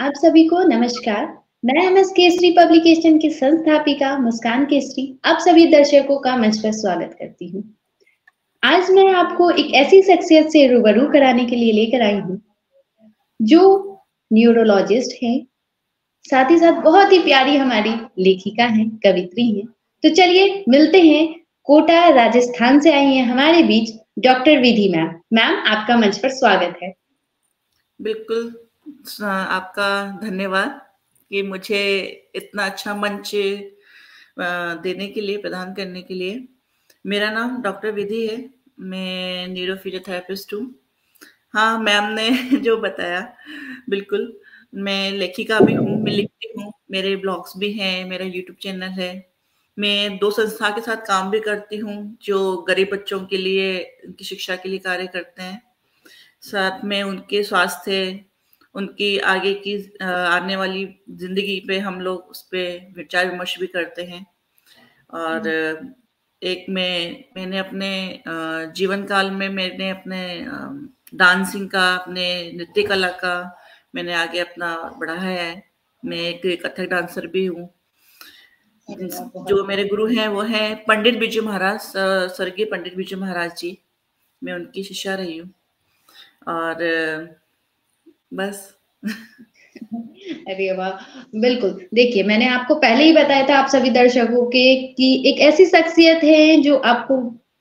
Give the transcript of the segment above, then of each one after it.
आप सभी को नमस्कार। मैं एमएस केसरी पब्लिकेशन की संस्थापिका मुस्कान केसरी आप सभी दर्शकों का मंच पर स्वागत करती हूँ। आज मैं आपको एक ऐसी शख्सियत से रूबरू कराने के लिए लेकर आई हूँ, जो न्यूरोलॉजिस्ट हैं, साथ ही साथ बहुत ही प्यारी हमारी लेखिका हैं, कवित्री हैं। तो चलिए मिलते हैं, कोटा राजस्थान से आई हैं हमारे बीच डॉक्टर विधि मैम। मैम आपका मंच पर स्वागत है। बिल्कुल आपका धन्यवाद कि मुझे इतना अच्छा मंच देने के लिए, प्रदान करने के लिए। मेरा नाम डॉक्टर विधि है, मैं न्यूरो फिजियोथेरेपिस्ट हूँ। हाँ, मैम ने जो बताया, बिल्कुल, मैं लेखिका भी हूँ, मैं लिखती हूँ, मेरे ब्लॉग्स भी हैं, मेरा यूट्यूब चैनल है। मैं 2 संस्था के साथ काम भी करती हूँ, जो गरीब बच्चों के लिए, उनकी शिक्षा के लिए कार्य करते हैं। साथ में उनके स्वास्थ्य, उनकी आगे की आने वाली ज़िंदगी पे हम लोग उस पे विचार-विमर्श भी करते हैं। और एक मैंने अपने जीवन काल में मैंने अपने डांसिंग का, अपने नृत्य कला का मैंने आगे अपना बढ़ाया है। मैं एक कथक डांसर भी हूँ। जो मेरे गुरु हैं वो हैं पंडित बिरजू महाराज, स्वर्गीय पंडित बिरजू महाराज जी। मैं उनकी शिष्या रही हूँ और बस। अरे वाह! बिल्कुल, देखिए मैंने आपको पहले ही बताया था आप सभी दर्शकों के कि एक ऐसी शख्सियत है जो आपको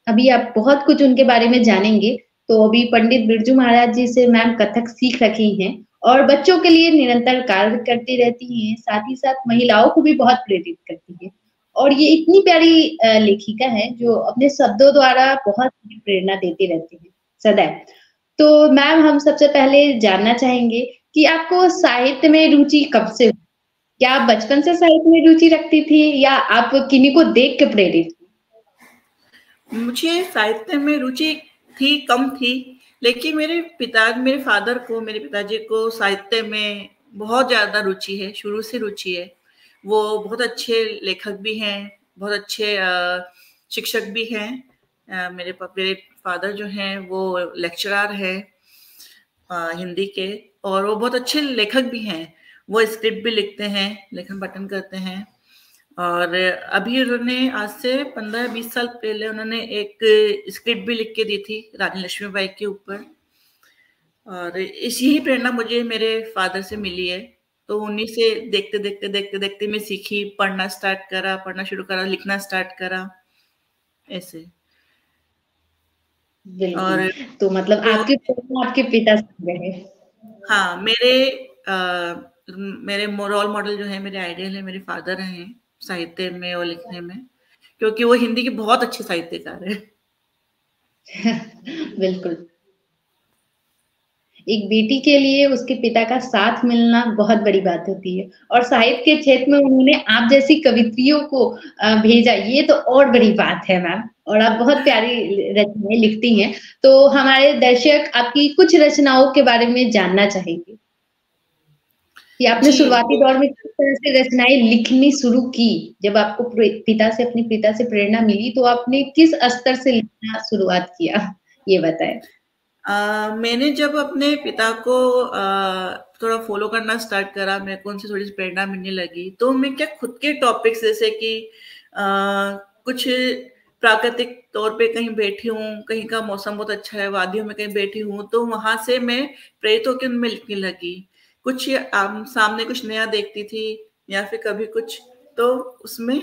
अभी आप बहुत कुछ उनके बारे में जानेंगे। तो अभी पंडित बिरजू महाराज जी से मैम कथक सीख रखी हैं और बच्चों के लिए निरंतर कार्य करती रहती हैं, साथ ही साथ महिलाओं को भी बहुत प्रेरित करती हैं। और ये इतनी प्यारी लेखिका है जो अपने शब्दों द्वारा बहुत प्रेरणा देती रहती हैं, सदैव। तो मैम हम सबसे पहले जानना चाहेंगे कि आपको साहित्य में रुचि कब से हुई? क्या आप बचपन से साहित्य में रुचि रखती थी या आप किन्हीं को देख के प्रेरित हुई? मुझे साहित्य में रुचि थी, कम थी, लेकिन मेरे पिताजी को साहित्य में बहुत ज़्यादा रुचि है, शुरू से रुचि है। वो बहुत अच्छे लेखक भी हैं, बहुत अच्छे शिक्षक भी हैं। मेरे फादर जो हैं वो लेक्चरर हैं हिंदी के, और वो बहुत अच्छे लेखक भी हैं। वो स्क्रिप्ट भी लिखते हैं, लेखन पठन करते हैं। और अभी उन्होंने आज से 15-20 साल पहले उन्होंने एक स्क्रिप्ट भी लिख के दी थी रानी लक्ष्मीबाई के ऊपर। और यही प्रेरणा मुझे मेरे फादर से मिली है। तो उन्हीं से देखते मैं सीखी, पढ़ना शुरू करा, लिखना स्टार्ट करा, ऐसे। बिल्कुल, और तो मतलब तो आपके प्रेरणा आपके पिता से रहे। हाँ, मेरे रोल मॉडल जो है, मेरे आइडियल है, मेरे फादर हैं साहित्य में और लिखने में, क्योंकि वो हिंदी के बहुत अच्छे साहित्यकार हैं। बिल्कुल। एक बेटी के लिए उसके पिता का साथ मिलना बहुत बड़ी बात होती है और साहित्य के क्षेत्र में उन्होंने आप जैसी कवित्रियों को भेजा, ये तो और बड़ी बात है मैम। और आप बहुत प्यारी रचनाएँ लिखती हैं। तो हमारे दर्शक आपकी कुछ रचनाओं के बारे में जानना चाहेंगे। कि आपने जी, शुरुआती दौर में किस तरह से रचनाएँ लिखनी शुरू की? जब आपको अपने पिता से प्रेरणा मिली, तो आपने किस स्तर से लिखना शुरुआत किया? ये बताएँ। मैंने जब अपने पिता को थोड़ा फॉलो करना स्टार्ट करा, मेरे को उनसे थोड़ी सी प्रेरणा मिलने लगी, तो मैं क्या खुद के टॉपिक्स जैसे कि कुछ प्राकृतिक तौर पे कहीं बैठी हूँ, कहीं का मौसम बहुत अच्छा है, वादियों में कहीं बैठी हूँ, तो वहां से मैं प्रेरित होकर उनमें लिखने लगी। कुछ सामने कुछ नया देखती थी या फिर कभी कुछ, तो उसमें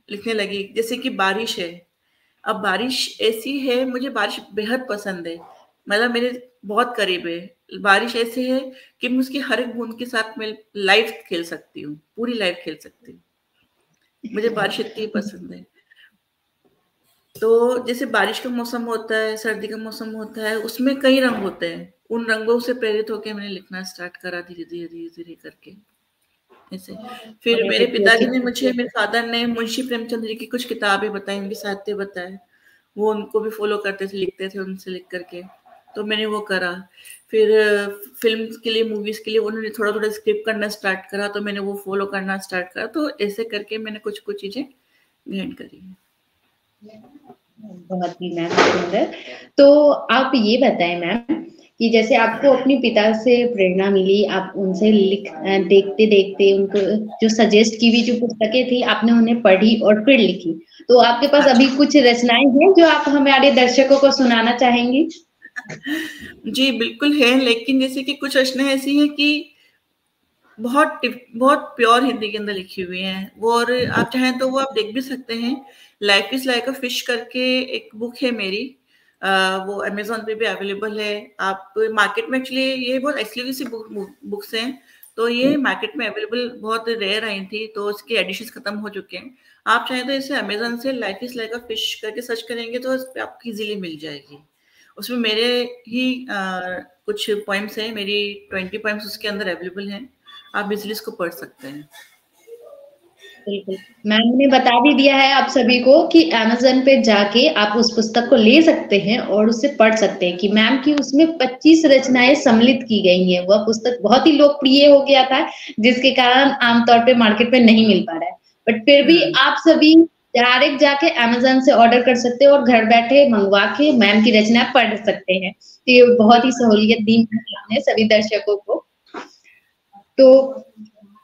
लिखने लगी। जैसे कि बारिश है, अब बारिश ऐसी है, मुझे बारिश बेहद पसंद है, मतलब मेरे बहुत करीब है। बारिश ऐसी है कि मैं उसकी हर एक बूंद के साथ मैं लाइफ खेल सकती हूँ, पूरी लाइफ खेल सकती हूँ। मुझे बारिश इतनी पसंद है। तो जैसे बारिश का मौसम होता है, सर्दी का मौसम होता है, उसमें कई रंग होते हैं। उन रंगों से प्रेरित होकर मैंने लिखना स्टार्ट करा, धीरे-धीरे करके, ऐसे। फिर बहुत मेरे अच्छी पिताजी अच्छी ने मुझे, मेरे फादर ने मुंशी प्रेमचंद जी की कुछ किताबें बताई, उनके साहित्य बताए। वो उनको भी फॉलो करते थे, लिखते थे उनसे लिख करके, तो मैंने वो करा। फिर फ़िल्म्स के लिए, मूवीज़ के लिए उन्होंने थोड़ा-थोड़ा स्क्रिप्ट करना स्टार्ट करा, तो मैंने वो फॉलो करना स्टार्ट करा। तो ऐसे करके मैंने कुछ-कुछ चीज़ें गेन करी हैं। बहुत ही मैम सुंदर। तो आप ये बताएँ मैम कि जैसे आपको अपने पिता से प्रेरणा मिली, आप उनसे देखते-देखते उनको जो सजेस्ट की हुई जो पुस्तकें थी, आपने उन्हें पढ़ी और फिर लिखी। तो आपके पास हाँ अभी जी। कुछ रचनाएँ हैं जो आप हमारे दर्शकों को सुनाना चाहेंगी? जी, बिल्कुल है, लेकिन जैसे कि कुछ रचनाएँ ऐसी हैं कि बहुत प्योर हिंदी के अंदर लिखी हुई हैं। वो और आप चाहें तो वो आप देख भी सकते हैं। Life is like a fish करके एक बुक है मेरी। वो अमेज़न पे भी अवेलेबल है। आप मार्केट में एक्चुअली ये बहुत एक्सक्लूसिव बुक्स हैं, तो ये मार्केट में अवेलेबल बहुत रेयर आई थी, तो उसके एडिशंस खत्म हो चुके हैं। आप चाहें तो इसे अमेज़न से life is like a fish करके सर्च करेंगे तो इस पे आपको ईज़िली मिल जाएगी। उसमें मेरे ही कुछ पोएम्स हैं, मेरी 20 पोएम्स उसके अंदर अवेलेबल हैं। आप इज़िली इसको पढ़ सकते हैं। बिल्कुल। मैम ने बता भी दिया है आप सभी को कि अमेज़न पे जाके आप उस पुस्तक को ले सकते हैं और उसे पढ़ सकते हैं कि मैम की उसमें 25 रचनाएँ सम्मिलित की गई हैं। वह पुस्तक बहुत ही लोकप्रिय हो गया था, जिसके कारण आम तौर पे मार्केट में नहीं मिल पा रहा है। बट फिर भी हुँ। आप सभी डायरेक्ट जाके अमेज़न से ऑर्डर कर सकते हो और घर बैठे मँगवा के मैम की रचना पढ़ सकते हैं। तो ये बहुत ही बिल्कुल। सहूलियत दी आपने सभी दर्शकों को। तो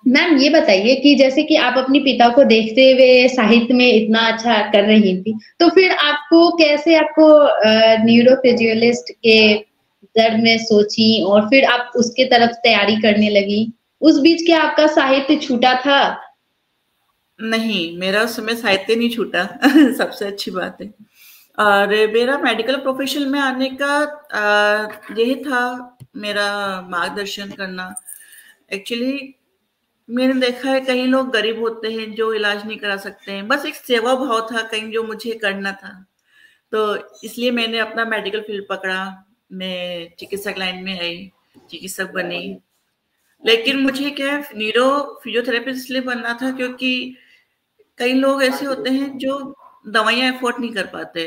मैम ये बताइए कि जैसे कि आप अपने पिता को देखते हुए साहित्य में इतना अच्छा कर रही थी, तो फिर आपको कैसे आपको न्यूरोफिजियोलॉजिस्ट के जड़ में सोची और फिर आप उसके तरफ तैयारी करने लगी? उस बीच क्या आपका साहित्य छूटा था? नहीं, मेरा उस समय साहित्य नहीं छूटा सबसे अच्छी बात है। और मेरा मेडिकल प्रोफ़ेशन में आने का यही था मेरा मार्गदर्शन करना। एक्चुअली मैंने देखा है कई लोग गरीब होते हैं जो इलाज नहीं करा सकते हैं। बस एक सेवा भाव था कहीं जो मुझे करना था। तो इसलिए मैंने अपना मेडिकल फ़ील्ड पकड़ा। मैं चिकित्सक लाइन में आई, चिकित्सक बनी। लेकिन मुझे क्या है न्यूरो फिजियोथेरेपिस्ट इसलिए बनना था क्योंकि कई लोग ऐसे होते हैं जो दवाइयाँ अफ़ोर्ड नहीं कर पाते,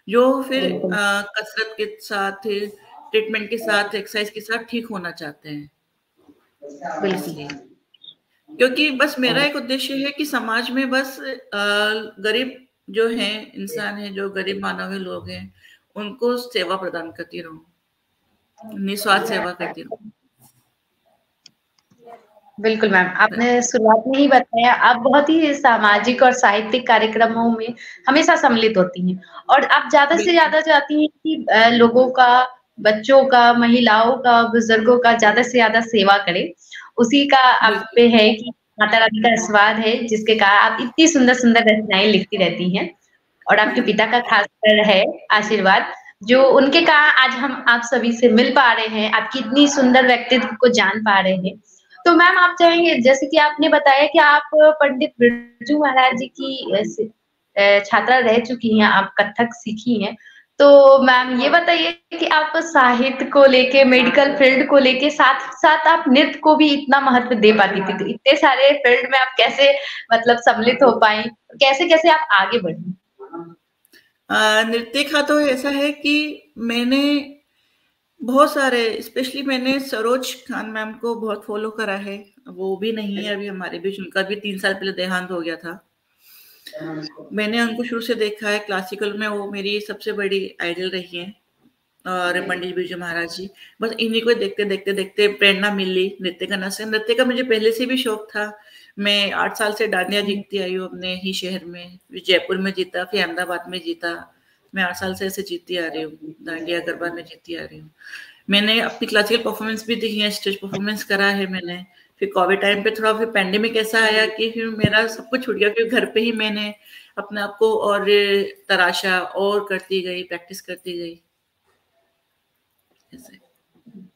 जो फिर बिल्कुल, कसरत के साथ, ट्रीटमेंट के साथ, एक्सरसाइज़ के साथ ठीक होना चाहते हैं, बिल्कुल। इसलिए। क्योंकि बस मेरा एक उद्देश्य है कि समाज में बस गरीब जो हैं, इंसान हैं, जो गरीब मानव है, लोग हैं, उनको सेवा प्रदान करती रहूँ, निस्वार्थ सेवा करती रहूँ। बिल्कुल मैम, आपने शुरुआत में ही बताया आप बहुत ही सामाजिक और साहित्यिक कार्यक्रमों में हमेशा सम्मिलित होती हैं और आप ज़्यादा से बिल्कुल, ज़्यादा चाहती हैं कि लोगों का, बच्चों का, महिलाओं का, बुजुर्गों का ज़्यादा से ज़्यादा सेवा करें। उसी का आप बिल्कुल। पे है कि माता रानी का आशीर्वाद है जिसके कारण आप इतनी सुंदर-सुंदर रचनाएँ लिखती रहती हैं और आपके पिता का खासकर है आशीर्वाद, जो उनके कारण आज हम आप सभी से मिल पा रहे हैं, आपकी इतनी सुंदर व्यक्तित्व को जान पा रहे हैं। तो मैम आप चाहेंगे जैसे कि आपने बताया कि आप पंडित बिरजू महाराज जी की छात्रा रह चुकी हैं, आप कथक सीखी हैं। तो मैम ये बताइए कि आप साहित्य को लेके, मेडिकल फील्ड को लेके साथ-साथ आप नृत्य को भी इतना महत्व दे पाती थी। तो इतने सारे फील्ड में आप कैसे मतलब सम्मिलित हो पाईं? कैसे-कैसे आप आगे बढ़ी? नृत्य का तो ऐसा है कि मैंने बहुत सारे स्पेशली मैंने सरोज खान मैम को बहुत फ़ॉलो करा है। वो भी नहीं है अभी हमारे बीच, उनका भी 3 साल पहले देहांत हो गया था। मैंने उनको शुरू से देखा है क्लासिकल में, वो मेरी सबसे बड़ी आइडल रही हैं और पंडित बिरजू महाराज जी। बस इन्हीं को देखते प्रेरणा मिली नृत्य करने से। नृत्य का मुझे पहले से भी शौक था। मैं 8 साल से डांडिया जीतती आई हूँ अपने ही शहर में। फिर जयपुर में जीता, फिर अहमदाबाद में जीता। मैं 8 साल से ऐसे जीतती आ रही हूँ। डांडिया, गरबा में जीतती आ रही हूँ। मैंने अपनी क्लासिकल परफॉर्मेंस भी दी है, स्टेज परफॉर्मेंस करा है मैंने। फिर कोविड टाइम पे थोड़ा फिर पैंडेमिक ऐसा आया कि फिर मेरा सब कुछ छूट गया। फिर घर पे ही मैंने अपने आप को और तराशा और करती गई, प्रैक्टिस करती गई। ऐसे।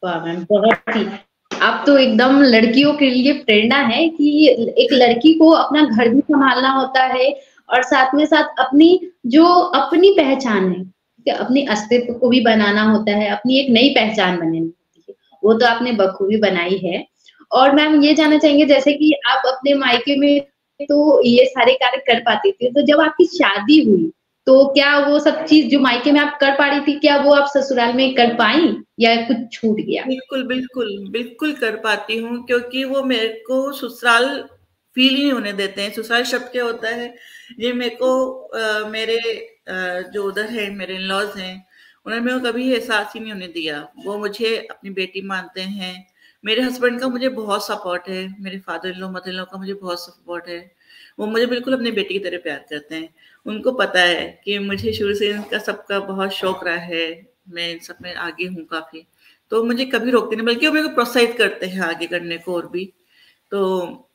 वाह मैम! बहुत ही आप तो एकदम लड़कियों के लिए प्रेरणा है कि एक लड़की को अपना घर भी सँभालना होता है और साथ में साथ अपनी जो अपनी पहचान है, ठीक है? अपने अस्तित्व को भी बनाना होता है, अपनी एक नई पहचान बनानी होती है। वो तो आपने बखूबी बनाई है। और मैम ये जानना चाहेंगे जैसे कि आप अपने मायके में तो ये सारे कार्य कर पाती थी, तो जब आपकी शादी हुई, तो क्या वो सब चीज़ जो मायके में आप कर पा रही थी, क्या वो आप ससुराल में कर पाईं या कुछ छूट गया? बिल्कुल कर पाती हूँ क्योंकि वो मेरे को ससुराल फ़ील ही नहीं होने देते हैं। ससुराल शब्द क्या होता है, ये मेरे को मेरे जो उधर है मेरे इन-लॉज़ हैं, उन्होंने मेरे को कभी एहसास ही नहीं होने दिया। वो मुझे अपनी बेटी मानते हैं। मेरे हस्बैंड का मुझे बहुत सपोर्ट है, मेरे father in law, mother in law का मुझे बहुत सपोर्ट है। वो मुझे बिल्कुल अपनी बेटी की तरह प्यार करते हैं। उनको पता है कि मुझे शुरू से इनका सबका बहुत शौक रहा है, मैं इन सब में आगे हूँ काफ़ी, तो मुझे कभी रोकते नहीं, बल्कि वो मेरे को प्रोत्साहित करते हैं आगे करने को और भी। तो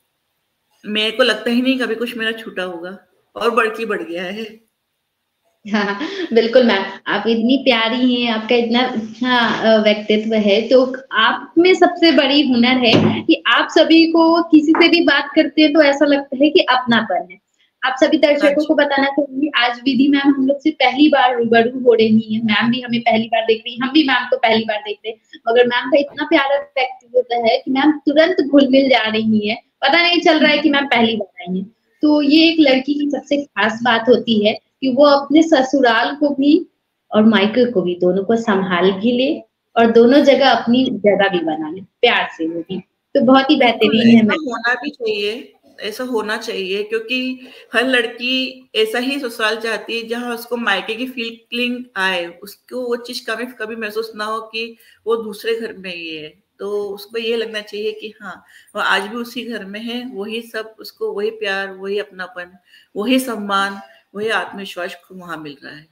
मेरे को लगता ही नहीं कभी कुछ मेरा छूटा होगा, और बढ़ गया है। हाँ, बिल्कुल मैम, आप इतनी प्यारी हैं, आपका इतना अच्छा व्यक्तित्व है, तो आप में सबसे बड़ी हुनर है कि आप सभी को किसी से भी बात करते हैं तो ऐसा लगता है कि अपनापन है। आप सभी दर्शकों को बताना चाहूँगी, आज विधि मैम हम लोग से पहली बार रूबरू हो रही हैं, मैम भी हमें पहली बार देख रही हैं, हम भी मैम को पहली बार देख रहे हैं, मगर मैम का इतना प्यारा व्यक्तित्व होता है कि मैम तुरंत घुल-मिल जा रही हैं, पता नहीं चल रहा है कि मैम पहली बार आई हैं। तो ये एक लड़की की सबसे खास बात होती है कि वो अपने ससुराल को भी और मायके को भी दोनों को संभाल भी ले और दोनों जगह अपनी जगह भी बना ले, प्यार से वो भी। तो बहुत ही बिल्कुल, बेहतरीन है ऐसा मैम। होना भी चाहिए, ऐसा होना चाहिए, क्योंकि हर लड़की ऐसा ही ससुराल चाहती है जहाँ उसको मायके की फीलिंग आए, उसको वो चीज़ कभी कभी महसूस ना हो कि वो दूसरे घर में ही है। तो उसको ये लगना चाहिए कि हाँ, वो आज भी उसी घर में है, वही सब उसको वही प्यार, वही अपनापन, वही सम्मान, वही आत्मविश्वास को वहाँ मिल रहा है।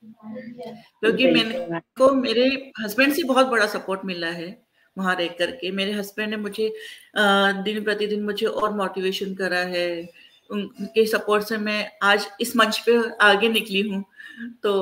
क्योंकि मैंने बिल्कुल मैम। को मेरे हस्बैंड से बहुत बड़ा सपोर्ट मिला है वहाँ रह करके। मेरे हस्बैंड ने मुझे दिन प्रतिदिन मुझे और मोटिवेशन करा है। उनके सपोर्ट से मैं आज इस मंच पे आगे निकली हूँ। तो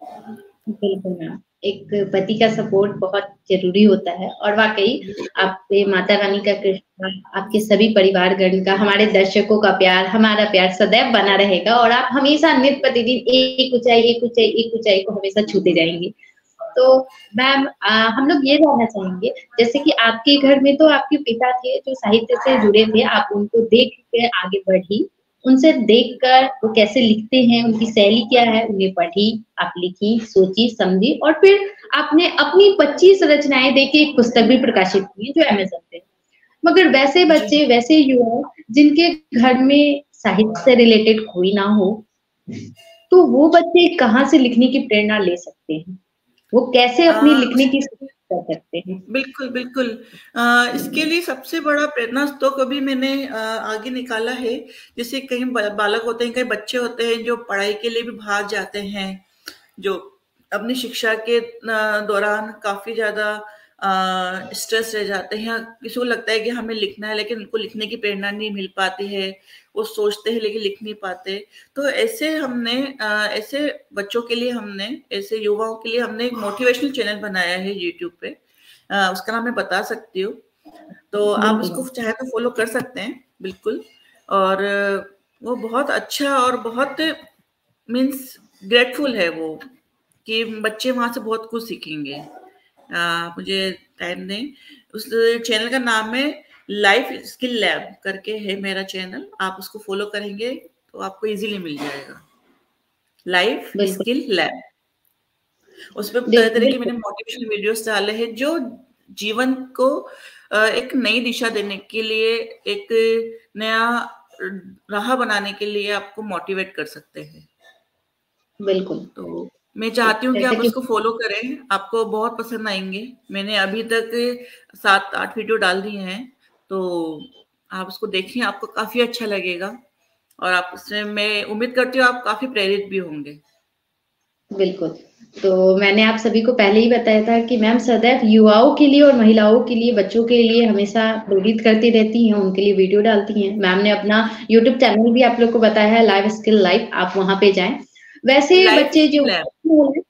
बिल्कुल मैम, एक पति का सपोर्ट बहुत ज़रूरी होता है और वाक़ई आप पे माता रानी का कृपा, आपके सभी परिवारगण का, हमारे दर्शकों का प्यार, हमारा प्यार सदैव बना रहेगा और आप हमेशा नित्य प्रतिदिन एक ऊँचाई, एक ऊँचाई, एक ऊँचाई को हमेशा छूते जाएँगे। तो मैम हम लोग ये जानना चाहेंगे, जैसे कि आपके घर में तो आपके पिता थे जो साहित्य से जुड़े थे, आप उनको देख के आगे बढ़ी। उनसे देखकर वो कैसे लिखते हैं, उनकी शैली क्या है, उन्हें पढ़ी, आप लिखी, सोची, समझी और फिर आपने अपनी 25 रचनाएँ देके एक पुस्तक भी प्रकाशित की है जो अमेज़न पे है। मगर वैसे जी। बच्चे, वैसे युवा जिनके घर में साहित्य से रिलेटेड कोई ना हो, तो वो बच्चे कहाँ से लिखने की प्रेरणा ले सकते हैं? वो कैसे अपनी लिखने की शुरुआत कर सकते हैं? बिल्कुल, बिल्कुल। इसके लिए सबसे बड़ा प्रेरणा तो कभी मैंने आगे निकाला है, जैसे कहीं बालक होते हैं, कई बच्चे होते हैं जो पढ़ाई के लिए भी बाहर जाते हैं, जो अपनी शिक्षा के दौरान काफ़ी ज़्यादा स्ट्रेस रह जाते हैं। किसी को लगता है कि हमें लिखना है, लेकिन उनको लिखने की प्रेरणा नहीं मिल पाती है। वो सोचते हैं लेकिन लिख नहीं पाते। तो ऐसे हमने ऐसे बच्चों के लिए हमने, ऐसे युवाओं के लिए हमने एक मोटिवेशनल चैनल बनाया है यूट्यूब पे। उसका नाम मैं बता सकती हूँ। तो आप बिल्कुल। उसको चाहे तो फ़ॉलो कर सकते हैं, बिल्कुल। और वो बहुत अच्छा और बहुत मीन्स ग्रेटफुल है वो, कि बच्चे वहाँ से बहुत कुछ सीखेंगे। मुझे टाइम दें। उस चैनल का नाम है लाइफ स्किल लैब करके है मेरा चैनल। आप उसको फ़ॉलो करेंगे तो आपको ईज़िली मिल जाएगा। लाइफ बिल्कुल, स्किल लैब। उसपे तरह-तरह के बिल्कुल, मैंने मोटिवेशनल वीडियोज़ डाले हैं जो जीवन को एक नई दिशा देने के लिए, एक नया राह बनाने के लिए आपको मोटिवेट कर सकते हैं। बिल्कुल। तो मैं चाहती हूँ कि जैसे आप कि उसको फ़ॉलो करें, आपको बहुत पसंद आएँगे। मैंने अभी तक 7-8 वीडियो डाल दिए हैं, तो आप उसको देखिए, आपको काफ़ी अच्छा लगेगा और आप उससे, मैं उम्मीद करती हूँ, आप काफ़ी प्रेरित भी होंगे। बिल्कुल, तो मैंने आप सभी को पहले ही बताया था कि मैम सदैव युवाओं के लिए और महिलाओं के लिए, बच्चों के लिए हमेशा प्रेरित करती रहती हैं, उनके लिए वीडियो डालती हैं। मैम ने अपना यूट्यूब चैनल भी आप लोग को बताया है, लाइफ स्किल लाइफ, आप वहाँ पे जाएँ। वैसे लाइफ बच्चे जो skill lab,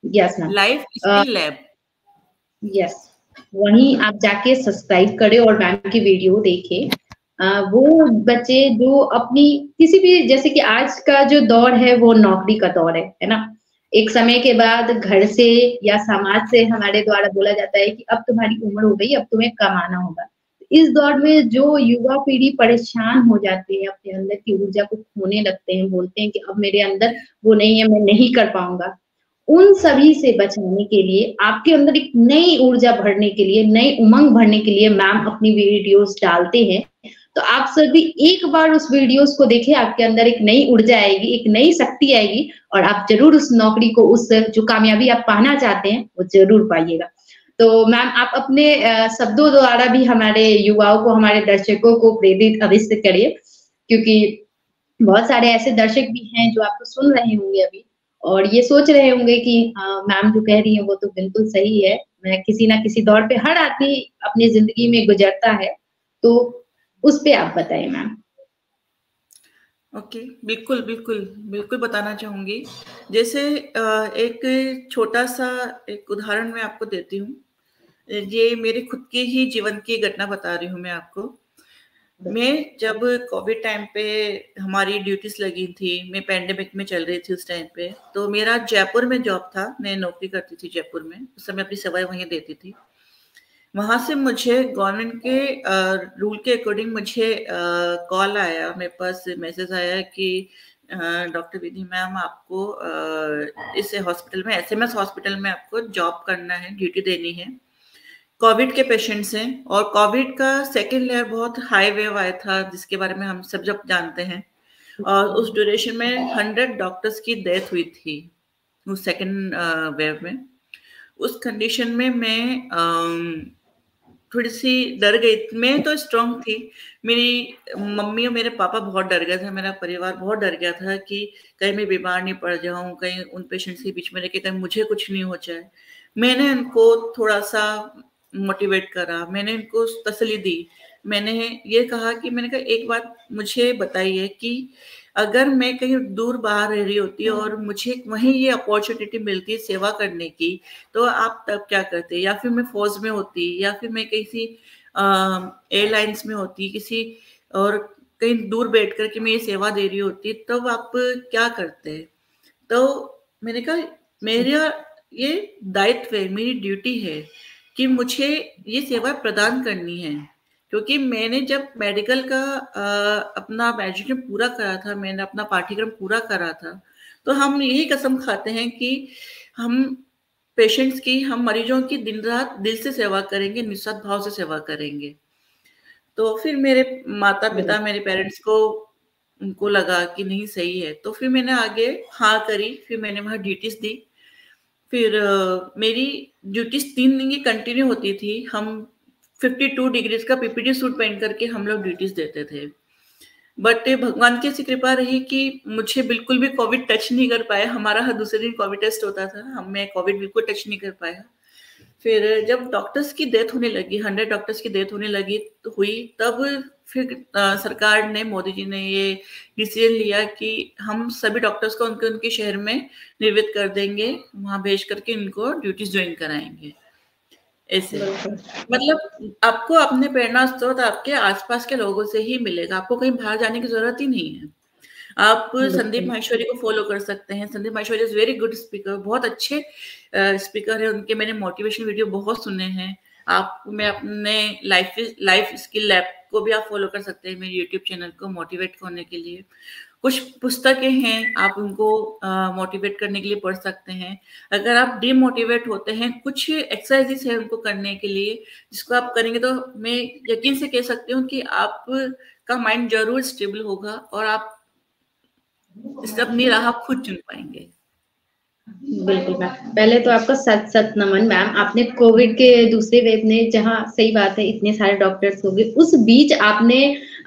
yes ma'am. Life uh, skill lab. Yes, वहीं आप जाके सब्सक्राइब करें और मैम की वीडियो देखें। वो बच्चे जो अपनी किसी भी, जैसे कि आज का जो दौर है वो नौकरी का दौर है ना? एक समय के बाद घर से या समाज से हमारे द्वारा बोला जाता है कि अब तुम्हारी उम्र हो गई, अब तुम्हें कमाना होगा। इस दौर में जो युवा पीढ़ी परेशान हो जाती है, अपने अंदर की ऊर्जा को खोने लगते हैं, बोलते हैं कि अब मेरे अंदर वो नहीं है, मैं नहीं कर पाऊँगा। उन सभी से बचाने के लिए, आपके अंदर एक नई ऊर्जा भरने के लिए, नई उमंग भरने के लिए मैम अपनी वीडियोज़ डालते हैं। तो आप सभी एक बार उस वीडियोस को देखिए, आपके अंदर एक नई ऊर्जा आएगी, एक नई शक्ति आएगी और आप ज़रूर उस नौकरी को, उस जो कामयाबी आप पाना चाहते हैं, वो ज़रूर पाइएगा। तो मैम आप अपने शब्दों द्वारा भी हमारे युवाओं को, हमारे दर्शकों को प्रेरित अवश्य करिए, क्योंकि बहुत सारे ऐसे दर्शक भी हैं जो आपको सुन रहे होंगे अभी और ये सोच रहे होंगे कि मैम जो कह रही है वो तो बिल्कुल सही है। मैं किसी ना किसी दौर पे हर आदमी अपनी ज़िंदगी में गुज़रता है, तो उस पे आप बताएँ मैम। ओके, बिल्कुल, बिल्कुल, बिल्कुल बताना चाहूँगी। जैसे एक छोटा-सा एक उदाहरण मैं आपको देती हूँ। ये मेरे खुद के ही जीवन की घटना बता रही हूँ मैं आपको। मैं जब कोविड टाइम पे हमारी ड्यूटीज़ लगी थी, मैं पैंडेमिक में चल रही थी उस टाइम पे, तो मेरा जयपुर में जॉब था, मैं नौकरी करती थी जयपुर में, उस समय अपनी सेवाएँ वहीं देती थी। वहाँ से मुझे गवर्नमेंट के रूल के अकॉर्डिंग मुझे कॉल आया, मेरे पास मैसेज आया कि डॉक्टर विधि मैम आपको इस हॉस्पिटल में, एसएमएस हॉस्पिटल में आपको जॉब करना है, ड्यूटी देनी है। कोविड के पेशेंट्स हैं और कोविड का सेकंड लेयर बहुत हाई वेव आया था, जिसके बारे में हम सब जब जानते हैं और उस ड्यूरेशन में 100 डॉक्टर्स की डेथ हुई थी उस सेकंड वेव में। उस कंडीशन में मैं थोड़ी-सी डर गई। मैं तो स्ट्रॉन्ग थी, मेरी मम्मी और मेरे पापा बहुत डर गए थे, मेरा परिवार बहुत डर गया था कि कहीं मैं बीमार नहीं पड़ जाऊँ, कहीं उन पेशेंट्स के बीच में रह के कहीं मुझे कुछ नहीं हो जाए। मैंने उनको थोड़ा-सा मोटिवेट करा, मैंने उनको तसल्ली दी। मैंने ये कहा कि मैंने कहा एक बात मुझे बताइए कि अगर मैं कहीं दूर बाहर रह रही होती और मुझे वहीं ये अपॉर्च्युनिटी मिलती सेवा करने की, तो आप तब क्या करते? या फिर मैं फ़ौज में होती या फिर मैं किसी एयरलाइंस में होती, किसी और कहीं दूर बैठ कर के मैं ये सेवा दे रही होती, तब आप क्या करते? तो मैंने कहा मेरा ये दायित्व है, मेरी ड्यूटी है कि मुझे ये सेवा प्रदान करनी है। क्योंकि मैंने जब मेडिकल का अपना ग्रेजुएशन पूरा करा था, मैंने अपना पाठ्यक्रम पूरा करा था, तो हम यही कसम खाते हैं कि हम पेशेंट्स की, हम मरीजों की दिन-रात दिल से सेवा करेंगे, निस्वार्थ भाव से सेवा करेंगे। तो फिर मेरे माता-पिता, मेरे पेरेंट्स को उनको लगा कि नहीं सही है, तो फिर मैंने आगे हाँ करी, फिर मैंने वहाँ ड्यूटीज़ दी। फिर मेरी ड्यूटीज़ 3 दिन की कंटिन्यू होती थी। हम 52 डिग्रीज़ का पीपीटी सूट पहन करके हम लोग ड्यूटीज़ देते थे। बट भगवान की ऐसी कृपा रही कि मुझे बिल्कुल भी कोविड टच नहीं कर पाया। हमारा हर दूसरे दिन कोविड टेस्ट होता था, हमें कोविड बिल्कुल टच नहीं कर पाया। फिर जब डॉक्टर्स की डेथ होने लगी, 100 डॉक्टर्स की डेथ होने लगी तब फिर सरकार ने, मोदी जी ने ये डिसीजन लिया कि हम सभी डॉक्टर्स को उनके शहर में नियमित कर देंगे, वहाँ भेज करके इनको ड्यूटीज़ जॉइन कराएँगे। ऐसे मतलब आपको अपने प्रेरणा स्रोत आपके आस-पास के लोगों से ही मिलेगा, आपको कहीं बाहर जाने की ज़रूरत ही नहीं है। आप संदीप माहेश्वरी को फ़ॉलो कर सकते हैं। Sandeep Maheshwari is very good speaker, बहुत अच्छे स्पीकर हैं, उनके मैंने मोटिवेशन वीडियो बहुत सुने हैं। मैं अपने लाइफ स्किल लैब को भी आप फ़ॉलो कर सकते हैं, मेरे यूट्यूब चैनल को मोटिवेट होने के लिए। कुछ पुस्तकें हैं, आप उनको मोटिवेट करने के लिए पढ़ सकते हैं। अगर आप डिमोटिवेट होते हैं, कुछ एक्सरसाइज़ेज़ हैं उनको करने के लिए, जिसको आप करेंगे तो मैं यकीन से कह सकती हूँ कि आपका माइंड ज़रूर स्टेबल होगा और आप अपनी राह खुद चुन पाएँगे। बिल्कुल मैम। पहले तो आपका सत-सत नमन मैम। आपने कोविड के दूसरे वेव में, जहाँ सही बात है इतने सारे डॉक्टर्स हो गए, उस बीच आपने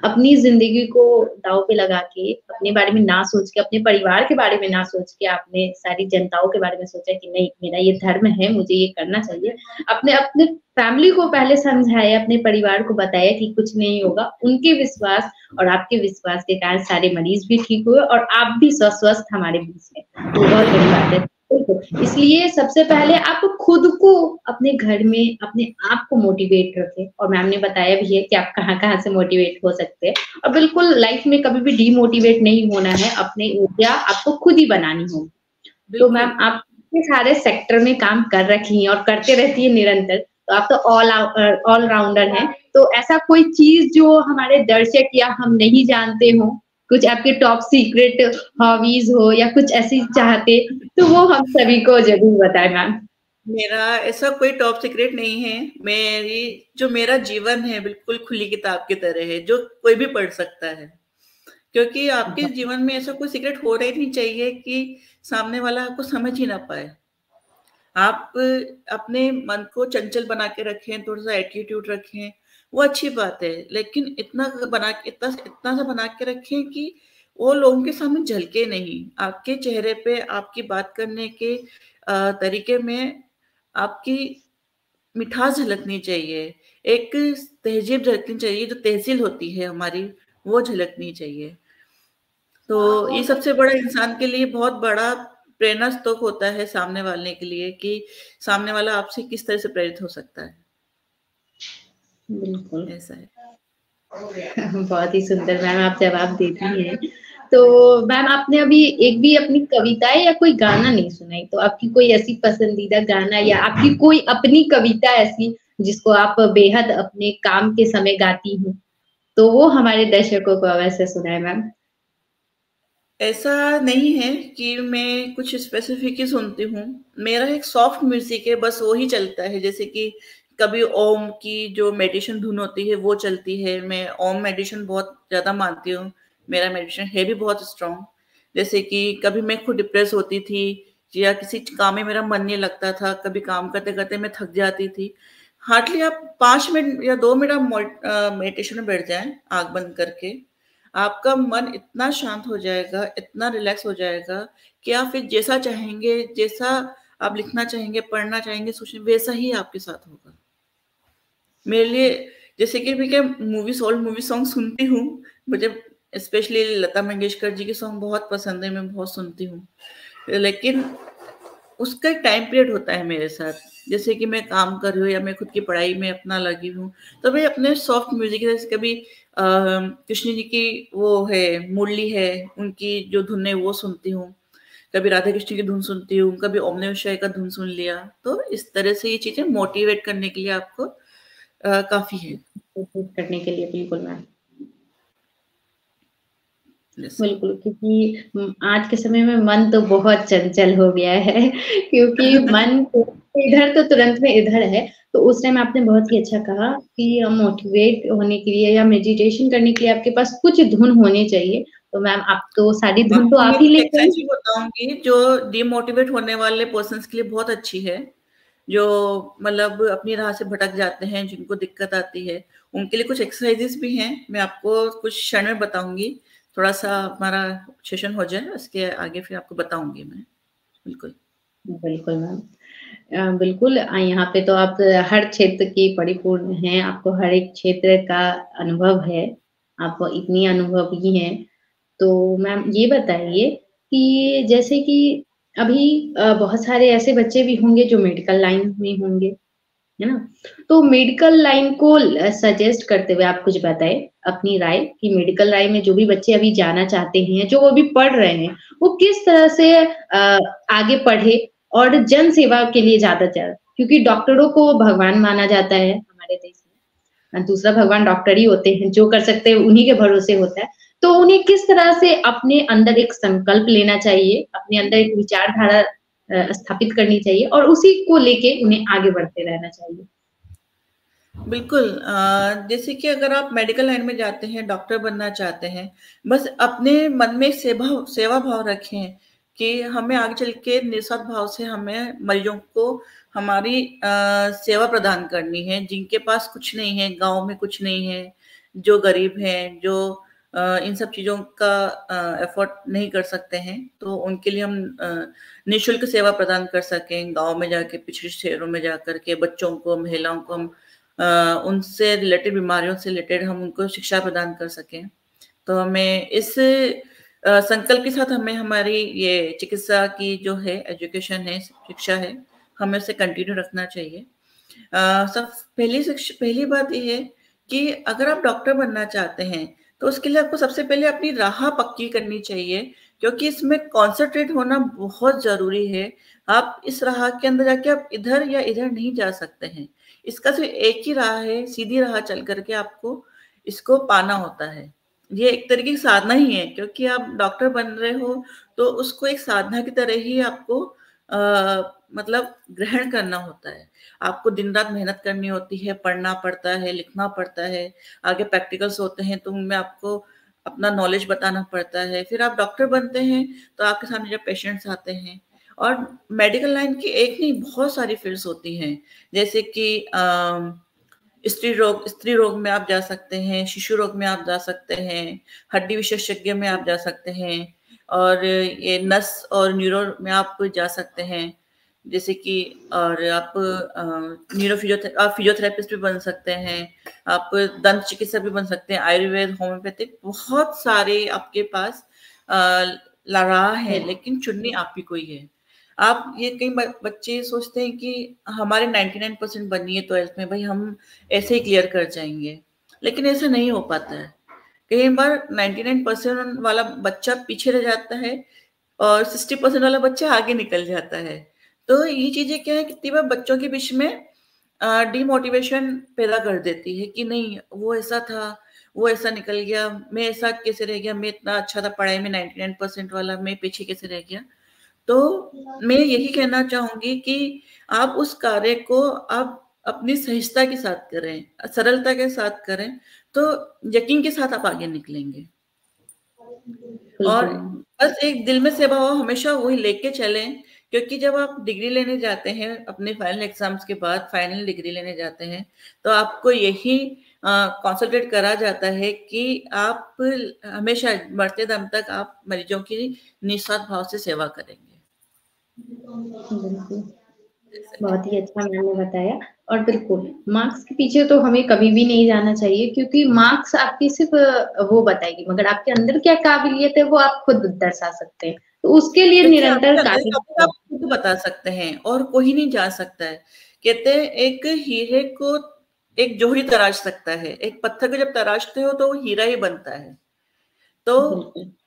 अपनी ज़िंदगी को दाँव पे लगा के, अपने बारे में ना सोच के, अपने परिवार के बारे में ना सोच के, आपने सारी जनताओं के बारे में सोचा कि नहीं, मेरा ये धर्म है, मुझे ये करना चाहिए। आपने अपने फैमिली को पहले समझाया, अपने परिवार को बताया कि कुछ नहीं होगा। उनके विश्वास और आपके विश्वास के कारण सारे मरीज़ भी ठीक हुए और आप भी स्वस्थ हमारे बीच में। तो बहुत बड़ी बात है। इसलिए सबसे पहले आप खुद को अपने घर में अपने आप को मोटिवेट रखें और मैम ने बताया भी है कि आप कहाँ-कहाँ से मोटिवेट हो सकते हैं और बिल्कुल लाइफ में कभी भी डीमोटिवेट नहीं होना है, अपनी ऊर्जा आपको खुद ही बनानी होगी। तो मैम आप इतने सारे सेक्टर में काम कर रखी हैं और करते रहती है निरंतर, तो आप तो ऑल राउंडर हैं। तो ऐसा कोई चीज़ जो हमारे दर्शक या हम नहीं जानते हों, कुछ आपके टॉप सीक्रेट हॉबीज़ हो या कुछ ऐसी चाहते, तो वो हम सभी को ज़रूर बताएँ मैम। मेरा ऐसा कोई टॉप सीक्रेट नहीं है। जो मेरा जीवन है बिल्कुल खुली किताब की तरह है, जो कोई भी पढ़ सकता है। क्योंकि आपके जीवन में ऐसा कोई सीक्रेट हो ही नहीं चाहिए कि सामने वाला आपको समझ ही ना पाए। आप अपने मन को चंचल बना के रखें, थोड़ा-सा एटीट्यूड रखें, वो अच्छी बात है। लेकिन इतना सा बना के रखें कि वो लोगों के सामने झलके नहीं। आपके चेहरे पे, आपकी बात करने के तरीके में आपकी मिठास झलकनी चाहिए। एक तहज़ीब झलकनी चाहिए, जो तहज़ील होती है हमारी, वो झलकनी चाहिए। तो ये सबसे बड़ा इंसान के लिए बहुत बड़ा प्रेरणा स्रोत होता है सामने वाले के लिए कि सामने वाला आपसे किस तरह से प्रेरित हो सकता है। बिल्कुल। ऐसा है। बहुत ही सुंदर मैम आप जवाब देती हैं। तो मैम आपने अभी एक भी अपनी कविताएँ या कोई गाना नहीं सुनाई, तो आपकी कोई ऐसी पसंदीदा गाना या आपकी कोई अपनी कविता ऐसी जिसको आप बेहद अपने काम के समय गाती हों? तो वो हमारे दर्शकों को अवश्य सुनाएँ मैम। ऐसा नहीं है कि मैं कुछ स्पेसिफिक ही सुनती हूँ। मेरा एक सॉफ्ट म्यूज़िक है, बस वो ही चलता है। जैसे कि कभी ओम की जो मेडिटेशन धुन होती है, वो चलती है। मैं ओम मेडिटेशन बहुत ज़्यादा मानती हूँ। मेरा मेडिटेशन है भी बहुत स्ट्रॉन्ग। जैसे कि कभी मैं खुद डिप्रेस होती थी या किसी काम में मेरा मन नहीं लगता था, कभी काम करते-करते मैं थक जाती थी। हार्डली आप 5 मिनट या 2 मिनट आप मेडिटेशन में बैठ जाएँ, आँख बंद करके। आपका मन इतना शांत हो जाएगा, इतना रिलैक्स हो जाएगा कि आप फिर जैसा चाहेंगे, जैसा आप लिखना चाहेंगे, पढ़ना चाहेंगे, सोचेंगे, वैसा ही आपके साथ होगा। मेरे लिए जैसे कि मैं क्या ओल्ड मूवी सॉन्ग सुनती हूँ, मुझे स्पेशली लता मंगेशकर जी के सॉन्ग बहुत पसंद है, मैं बहुत सुनती हूँ। लेकिन उसका एक टाइम पीरियड होता है मेरे साथ। जैसे कि मैं काम कर रही हूँ या मैं खुद की पढ़ाई में अपना लगी हूँ, तो मैं अपने सॉफ्ट म्यूज़िक जैसे कभी कृष्ण जी की वो है मुरली है, उनकी जो धुन है वो सुनती हूँ। कभी राधा कृष्ण की धुन सुनती हूँ, कभी ओम नमः शिवाय का धुन सुन लिया। तो इस तरह से ये चीज़ें मोटिवेट करने के लिए आपको काफ़ी है। करने के लिए बिल्कुल मैम। यस। बिल्कुल, क्योंकि आज के समय में मन तो बहुत चंचल हो गया है क्योंकि मन तो इधर तो तुरंत में इधर है। तो उस टाइम आपने बहुत ही अच्छा कहा कि मोटिवेट होने के लिए या मेडिटेशन करने के लिए आपके पास कुछ धुन होनी चाहिए। तो मैम आप तो सारी धुन तो आपको आप मैं ही कुछ लेते हैं। एक्सरसाइज भी बताऊँगी जो डिमोटिवेट होने वाले पर्सन्स के लिए बहुत अच्छी है। जो मतलब अपनी राह से भटक जाते हैं, जिनको दिक्कत आती है, उनके लिए कुछ एक्सरसाइज़ेज़ भी हैं। मैं आपको कुछ क्षण में बताऊँगी। थोड़ा-सा हमारा सेशन हो जाए, उसके आगे फिर आपको बताऊँगी मैं। बिल्कुल। बिल्कुल मैम। बिल्कुल यहाँ पे तो आप हर क्षेत्र की परिपूर्ण हैं, आपको हर एक क्षेत्र का अनुभव है, आप इतनी अनुभवी हैं। तो मैम ये बताइए कि जैसे कि अभी बहुत सारे ऐसे बच्चे भी होंगे जो मेडिकल लाइन में होंगे, है ना? तो मेडिकल लाइन को सजेस्ट करते हुए आप कुछ बताएँ अपनी राय कि मेडिकल लाइन में जो भी बच्चे अभी जाना चाहते हैं, जो अभी पढ़ रहे हैं, वो किस तरह से आगे पढ़े और जन सेवा के लिए ज़्यादा क्योंकि डॉक्टरों को भगवान माना जाता है हमारे देश में। दूसरा भगवान डॉक्टर ही होते हैं, जो कर सकते हैं उन्हीं के भरोसे होता है। तो उन्हें किस तरह से अपने अंदर एक संकल्प लेना चाहिए, अपने अंदर एक विचारधारा स्थापित करनी चाहिए और उसी को लेके उन्हें आगे बढ़ते रहना चाहिए? बिल्कुल जैसे कि अगर आप मेडिकल लाइन में जाते हैं, डॉक्टर बनना चाहते हैं, बस अपने मन में सेवा भाव रखें कि हमें आगे चल के निस्वार्थ भाव से हमें मरीजों को हमारी सेवा प्रदान करनी है, जिनके पास कुछ नहीं है, गाँव में कुछ नहीं है, जो गरीब हैं, जो इन सब चीज़ों का एफर्ट नहीं कर सकते हैं, तो उनके लिए हम निःशुल्क सेवा प्रदान कर सकें। गाँव में जाके, पिछड़े शहरों में जाकर के बच्चों को, महिलाओं को हम उनसे रिलेटेड बीमारियों से रिलेटेड हम उनको शिक्षा प्रदान कर सकें। तो हमें इस संकल्प के साथ हमें हमारी ये चिकित्सा की जो है एजुकेशन है, शिक्षा है, हमें उसे कंटिन्यू रखना चाहिए। सब पहली बात ये है कि अगर आप डॉक्टर बनना चाहते हैं, तो उसके लिए आपको सबसे पहले अपनी राह पक्की करनी चाहिए, क्योंकि इसमें कॉन्संट्रेट होना बहुत ज़रूरी है। आप इस राह के अंदर जाके आप इधर या इधर नहीं जा सकते हैं। इसका सिर्फ़ एक ही राह है, सीधी राह चल कर के आपको इसको पाना होता है। ये एक तरीके की साधना ही है, क्योंकि आप डॉक्टर बन रहे हो, तो उसको एक साधना की तरह ही आपको मतलब ग्रहण करना होता है। आपको दिन-रात मेहनत करनी होती है, पढ़ना पड़ता है, लिखना पड़ता है, आगे प्रैक्टिकल्स होते हैं, तो उनमें आपको अपना नॉलेज बताना पड़ता है। फिर आप डॉक्टर बनते हैं, तो आपके सामने जब पेशेंट्स आते हैं और मेडिकल लाइन की एक नहीं बहुत सारी फ़ील्ड्स होती हैं, जैसे कि स्त्री रोग में आप जा सकते हैं, शिशु रोग में आप जा सकते हैं, हड्डी विशेषज्ञ में आप जा सकते हैं और ये नस और न्यूरो में आप जा सकते हैं। जैसे कि और आप फिजियोथेरेपिस्ट भी बन सकते हैं, आप दंत चिकित्सक भी बन सकते हैं, आयुर्वेद, होम्योपैथिक बहुत सारे आपके पास राह है, लेकिन चुननी आप ही को ही है। आप ये कई बच्चे सोचते हैं कि हमारे 99% बनी है 12th में, भाई हम ऐसे ही क्लियर कर जाएंगे, लेकिन ऐसा नहीं हो पाता है। कई बार 99% वाला बच्चा पीछे रह जाता है और 60% वाला बच्चा आगे निकल जाता है। तो ये चीजें क्या है, कितनी बार बच्चों के बीच में डिमोटिवेशन पैदा कर देती है कि नहीं वो ऐसा था, वो ऐसा निकल गया, मैं ऐसा कैसे रह गया, मैं इतना अच्छा था पढ़ाई में 99% वाला, मैं पीछे कैसे रह गया। तो मैं यही कहना चाहूंगी कि आप उस कार्य को आप अपनी सहजता के साथ करें, सरलता के साथ करें, तो यकीन के साथ आप आगे निकलेंगे। और बस एक दिल में सेवा हो, हमेशा वही लेके चलें, क्योंकि जब आप डिग्री लेने जाते हैं अपने फाइनल एग्जाम्स के बाद, फाइनल डिग्री लेने जाते हैं, तो आपको यही कॉन्सेंट्रेट करा जाता है कि आप हमेशा मरते दम तक आप मरीजों की निस्वार्थ भाव से सेवा करेंगे। बहुत ही अच्छा मैंने बताया। और बिल्कुल मार्क्स के पीछे तो हमें कभी भी नहीं जाना चाहिए, क्योंकि मार्क्स आपकी सिर्फ वो बताएगी, मगर आपके अंदर क्या काबिलियत है वो आप खुद दर्शा सकते हैं, तो उसके लिए क्योंकि आपके निरंतर अंदर कार्य का आप खुद बता सकते हैं और कोई नहीं जा सकता है। कहते हैं एक हीरे को एक जोहरी तराश सकता है, एक पत्थर को जब तराशते हो तो वो हीरा ही बनता है। तो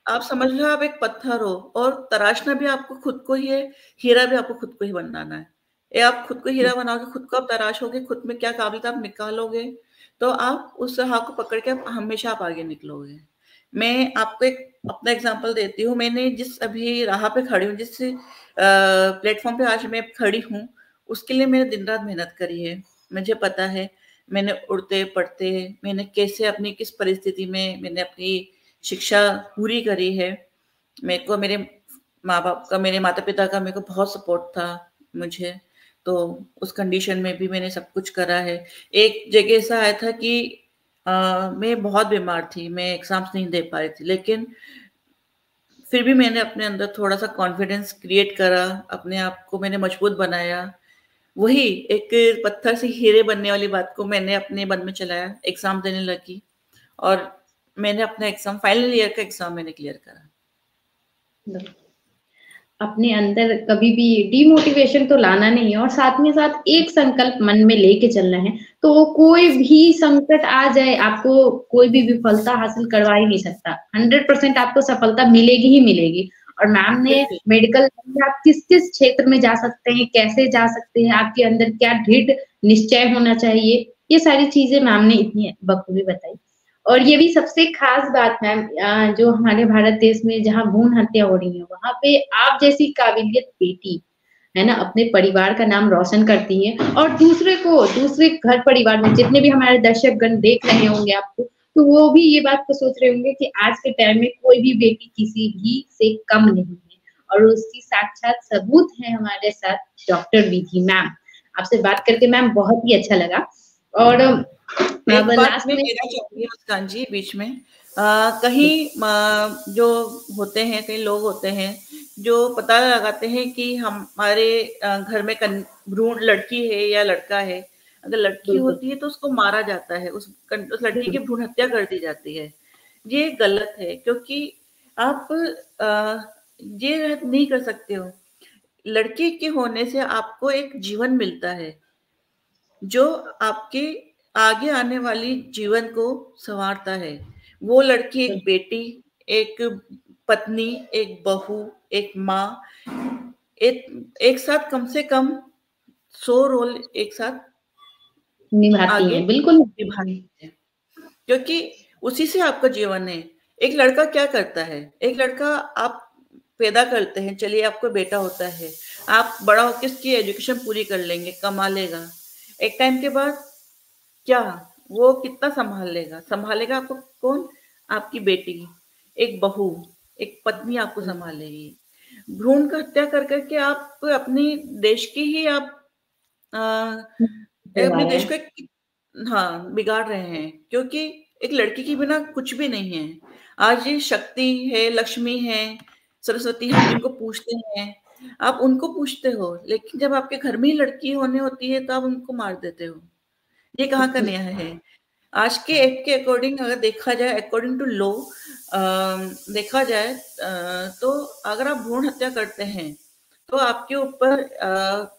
आप समझ लो आप एक पत्थर हो और तराशना भी आपको खुद को ही है, हीरा भी आपको खुद को ही बनाना है। ये आप खुद को हीरा बनाओगे, खुद को आप तराशोगे, खुद में क्या काबिलियत आप निकालोगे, तो आप उस राह को पकड़ के हमेशा आप आगे निकलोगे। मैं आपको एक अपना एग्जांपल देती हूँ। मैंने जिस अभी राह पे खड़ी हूँ, जिस प्लेटफॉर्म पे आज मैं खड़ी हूँ, उसके लिए मैंने दिन रात मेहनत करी है। मुझे पता है मैंने उड़ते पड़ते मैंने कैसे अपनी किस परिस्थिति में मैंने अपनी शिक्षा पूरी करी है। मेरे को मेरे माँ बाप का, मेरे माता पिता का मेरे को बहुत सपोर्ट था मुझे, तो उस कंडीशन में भी मैंने सब कुछ करा है। एक जगह ऐसा आया था कि मैं बहुत बीमार थी, मैं एग्जाम्स नहीं दे पाई थी, लेकिन फिर भी मैंने अपने अंदर थोड़ा सा कॉन्फिडेंस क्रिएट करा, अपने आप को मैंने मजबूत बनाया। वही एक पत्थर से हीरे बनने वाली बात को मैंने अपने मन में चलाया, एग्जाम देने लगी और मैंने अपना एग्जाम, फाइनल ईयर का एग्जाम मैंने क्लियर करा। अपने अंदर कभी भी डिमोटिवेशन तो लाना नहीं है, और साथ में साथ एक संकल्प मन में लेके चलना है, तो कोई भी संकट आ जाए आपको कोई भी विफलता हासिल करवा ही नहीं सकता। 100% आपको सफलता मिलेगी ही मिलेगी। और मैम ने मेडिकल आप किस-किस क्षेत्र में जा सकते हैं, कैसे जा सकते हैं, आपके अंदर क्या दृढ़ निश्चय होना चाहिए, ये सारी चीजें मैम ने इतनी बखूबी बताई। और ये भी सबसे खास बात मैम, जो हमारे भारत देश में जहाँ भ्रूण हत्या हो रही है, वहाँ पे आप जैसी काबिलियत बेटी, है ना, अपने परिवार का नाम रोशन करती है, और दूसरे घर परिवार में जितने भी हमारे दर्शकगण देख रहे होंगे आपको, तो वो भी ये बात तो सोच रहे होंगे कि आज के टाइम में कोई भी बेटी किसी भी से कम नहीं है, और उसकी साक्षात सबूत है हमारे साथ डॉक्टर विधि मैम। आपसे बात करके मैम बहुत ही अच्छा लगा। और एक बात मैं कहना चाहूंगी मुस्कान जी बीच में, कहीं जो होते हैं, कई लोग होते हैं जो पता लगाते हैं कि हमारे घर में भ्रूण लड़की है या लड़का है। अगर लड़की होती है तो उसको मारा जाता है, उस लड़की की भ्रूण हत्या कर दी जाती है। ये गलत है, क्योंकि आप ये नहीं कर सकते हो। लड़की के होने से आपको एक जीवन मिलता है जो आपके आगे आने वाली जीवन को संवारता है। वो लड़की एक बेटी, एक पत्नी, एक बहू, एक माँ, एक साथ कम से कम 100 रोल एक साथ निभाती हैं, बिल्कुल निभाती है, क्योंकि उसी से आपका जीवन है। एक लड़का क्या करता है, एक लड़का आप पैदा करते हैं, चलिए आपको बेटा होता है, आप बड़ा होके उसकी एजुकेशन पूरी कर लेंगे, कमा लेगा। एक टाइम के बाद क्या वो कितना संभालेगा आपको कौन? आपकी बेटी, एक बहू, एक पत्नी आपको संभालेगी। भ्रूण का हत्या कर करके आप अपनी देश की ही आप अपने देश को एक हाँ, बिगाड़ रहे हैं, क्योंकि एक लड़की के बिना कुछ भी नहीं है। आज ये शक्ति है, लक्ष्मी है, सरस्वती हम जिनको पूजते हैं, आप उनको पूजते हो, लेकिन जब आपके घर में ही लड़की होने होती है तो आप उनको मार देते हो। ये कहाँ का न्याय है? आज के एक्ट के अकॉर्डिंग अगर देखा जाए, अकॉर्डिंग टू लॉ देखा जाए तो अगर आप भ्रूण हत्या करते हैं, तो आपके ऊपर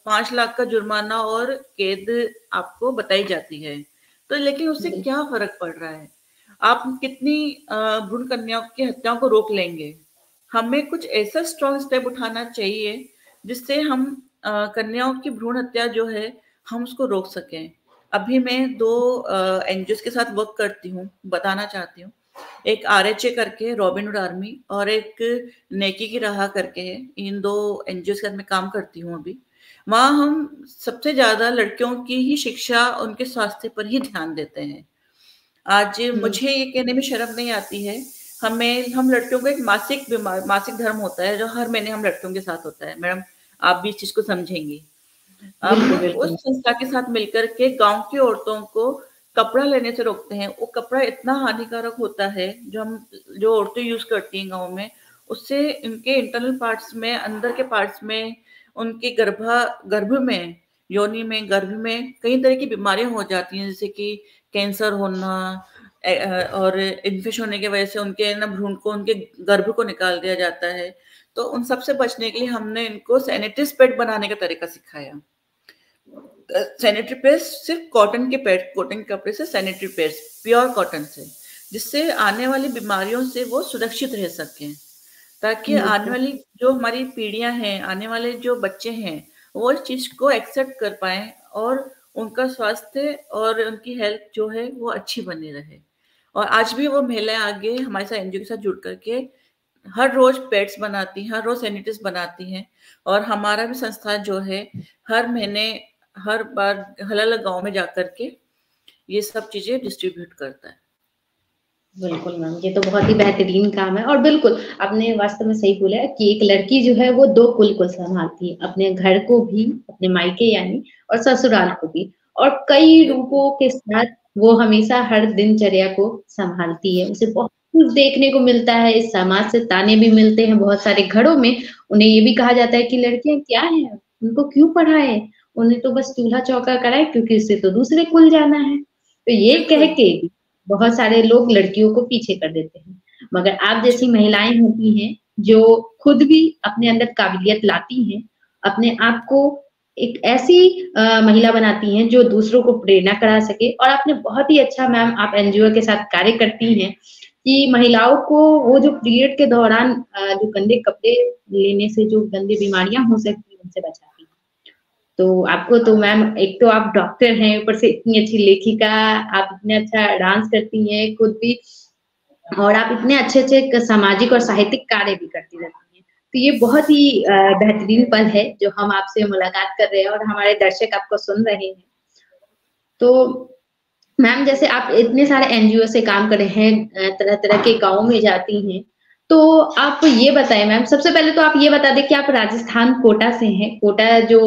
5 लाख का जुर्माना और कैद आपको बताई जाती है। तो लेकिन उससे क्या फ़र्क पड़ रहा है? आप कितनी भ्रूण कन्याओं की हत्याओं को रोक लेंगे? हमें कुछ ऐसा स्ट्रॉन्ग स्टेप उठाना चाहिए, जिससे हम कन्याओं की भ्रूण हत्या जो है, हम उसको रोक सकें। अभी मैं 2 एनजीओज़ के साथ वर्क करती हूँ, बताना चाहती हूँ। एक आरएचए करके रॉबिन हुड आर्मी और एक नेकी की राह करके है। इन 2 एनजीओज़ के साथ मैं काम करती हूँ अभी। वहाँ हम सबसे ज़्यादा लड़कियों की ही शिक्षा, उनके स्वास्थ्य पर ही ध्यान देते हैं। आज मुझे ये कहने में शर्म नहीं आती है, हम लड़कियों को एक मासिक धर्म होता है, जो हर महीने हम लड़कियों के साथ होता है। मैडम, आप भी इस चीज़ को समझेंगी। हम बिल्कुल, उस बिल्कुल। संस्था के साथ मिलकर के गाँव की औरतों को कपड़ा लेने से रोकते हैं। वो कपड़ा इतना हानिकारक होता है, जो औरतें यूज़ करती हैं गाँव में, उससे उनके इंटरनल पार्ट्स में, अंदर के पार्ट्स में, उनके गर्भ में, योनि में, गर्भ में कई तरह की बीमारियाँ हो जाती हैं, जैसे कि कैंसर होना और इन्फेक्शन होने की वजह से उनके ना भ्रूण को, उनके गर्भ को निकाल दिया जाता है। तो उन सब से बचने के लिए हमने इनको सैनिटरी पैड बनाने का तरीका सिखाया। सैनिटरी पैड्स सिर्फ कॉटन के कपड़े से सैनिटरी पैड्स, प्योर कॉटन से, जिससे आने वाली बीमारियों से वो सुरक्षित रह सकें, ताकि आने बिल्कुल, वाली जो हमारी पीढ़ियां हैं, आने वाले जो बच्चे हैं, वो इस चीज को एक्सेप्ट कर पाए और उनका स्वास्थ्य और उनकी हेल्थ जो है वो अच्छी बनी रहे। और आज भी वो महिलाएं आगे हमारे साथ एनजीओ के साथ जुड़ करके हर रोज पैड्स बनाती हैं, हर रोज सैनिटाइज बनाती हैं। और हमारा भी संस्था जो है हर महीने, हर बार अलग-अलग गाँव में जाकर के ये सब चीज़ें डिस्ट्रीब्यूट करता है। बिल्कुल मैम, ये तो बहुत ही बेहतरीन काम है और बिल्कुल, आपने वास्तव में सही बोला है कि एक लड़की जो है वो 2 कुल को संभालती है, अपने घर को भी, अपने मायके यानी और ससुराल को भी और कई बिल्कुल, रूपों के साथ वो हमेशा हर दिनचर्या को संभालती है। उसे बहुत कुछ देखने को मिलता है, इस समाज से ताने भी मिलते हैं बहुत सारे घरों में। उन्हें ये भी कहा जाता है कि लड़कियाँ क्या हैं, उनको क्यों पढ़ाएँ? उन्हें तो बस चूल्हा-चौका कराएँ क्योंकि उससे तो दूसरे कुल जाना है। तो ये कह बिल्कुल। के बहुत सारे लोग लड़कियों को पीछे कर देते हैं। मगर आप जी, जैसी महिलाएँ होती हैं, जो खुद भी अपने अंदर काबिलियत लाती हैं, अपने आप को एक ऐसी महिला बनाती हैं, जो दूसरों को प्रेरणा करा सके और आपने बहुत ही अच्छा मैम आप एनजीओ के साथ कार्य करती हैं, कि महिलाओं को वो जो पीरियड के दौरान जो गंदे कपड़े लेने से जो गंदी बीमारियाँ हो सकती हैं, उनसे बचाती हैं। तो आपको तो मैम एक तो आप डॉक्टर हैं, ऊपर से इतनी अच्छी लेखिका, आप इतना अच्छा डांस करती हैं खुद भी और आप इतने अच्छे-अच्छे क सामाजिक और साहित्यिक कार्य भी करती रहती हैं। तो ये बहुत ही बेहतरीन पल है, जो हम आपसे मुलाकात कर रहे हैं और हमारे दर्शक आपको सुन रहे हैं। तो मैम जैसे आप इतने सारे एनजीओ से काम कर रहे हैं तरह-तरह के गाँव में जाती हैं। तो आप ये बताएँ मैम सबसे पहले तो आप ये बता दें कि आप राजस्थान कोटा से हैं। कोटा जो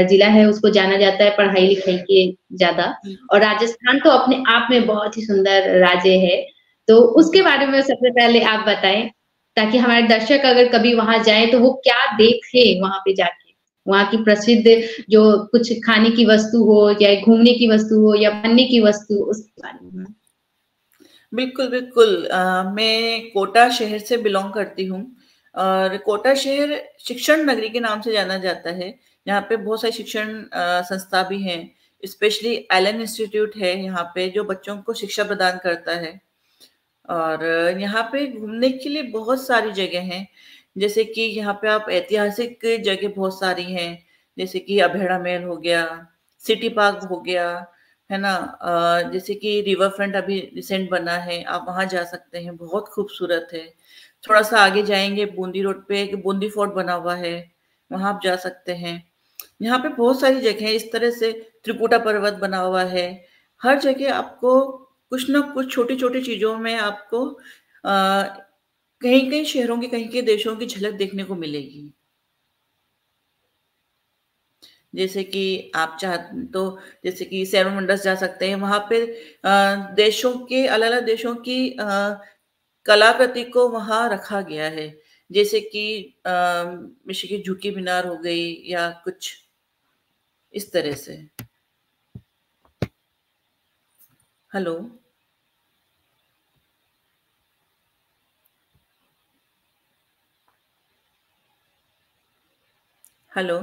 जिला है उसको जाना जाता है पढ़ाई-लिखाई के ज़्यादा हुँ, और राजस्थान तो अपने आप में बहुत ही सुंदर राज्य है। तो उसके जी। बारे में सबसे पहले आप बताएँ, ताकि हमारे दर्शक अगर कभी वहाँ जाएँ तो वो क्या देखें वहाँ पे जाके? वहाँ की प्रसिद्ध जो कुछ खाने की वस्तु हो या घूमने की वस्तु हो या पहनने की वस्तु उसके बारे में? बिल्कुल, बिल्कुल। मैं कोटा शहर से बिलॉन्ग करती हूँ और कोटा शहर शिक्षण नगरी के नाम से जाना जाता है। यहाँ पे बहुत सारी शिक्षण संस्था भी हैं, स्पेशली एलन इंस्टीट्यूट है यहाँ पे, जो बच्चों को शिक्षा प्रदान करता है। और यहाँ पे घूमने के लिए बहुत सारी जगह हैं, जैसे कि यहाँ पे आप ऐतिहासिक जगह बहुत सारी हैं, जैसे कि अभेड़ा महल हो गया, सिटी पार्क हो गया, है ना? जैसे कि रिवर फ्रंट अभी रिसेंट बना है, आप वहाँ जा सकते हैं, बहुत खूबसूरत है। थोड़ा-सा आगे जाएँगे बूंदी रोड पे एक बूंदी फोर्ट बना हुआ है, वहाँ आप जा सकते हैं। यहाँ पे बहुत सारी जगह हैं, इस तरह से त्रिकुटा पर्वत बना हुआ है। हर जगह आपको कुछ ना कुछ छोटी-छोटी चीज़ों में आपको कहीं-कहीं शहरों की, कहीं के देशों की झलक देखने को मिलेगी। जैसे कि आप तो जैसे कि सेवन वंडर्स जा सकते हैं, वहाँ पे देशों के अलग-अलग देशों की कलाकृति को वहाँ रखा गया है। जैसे कि मिस्र की झुकी मीनार हो गई या कुछ इस तरह से। हेलो? हेलो?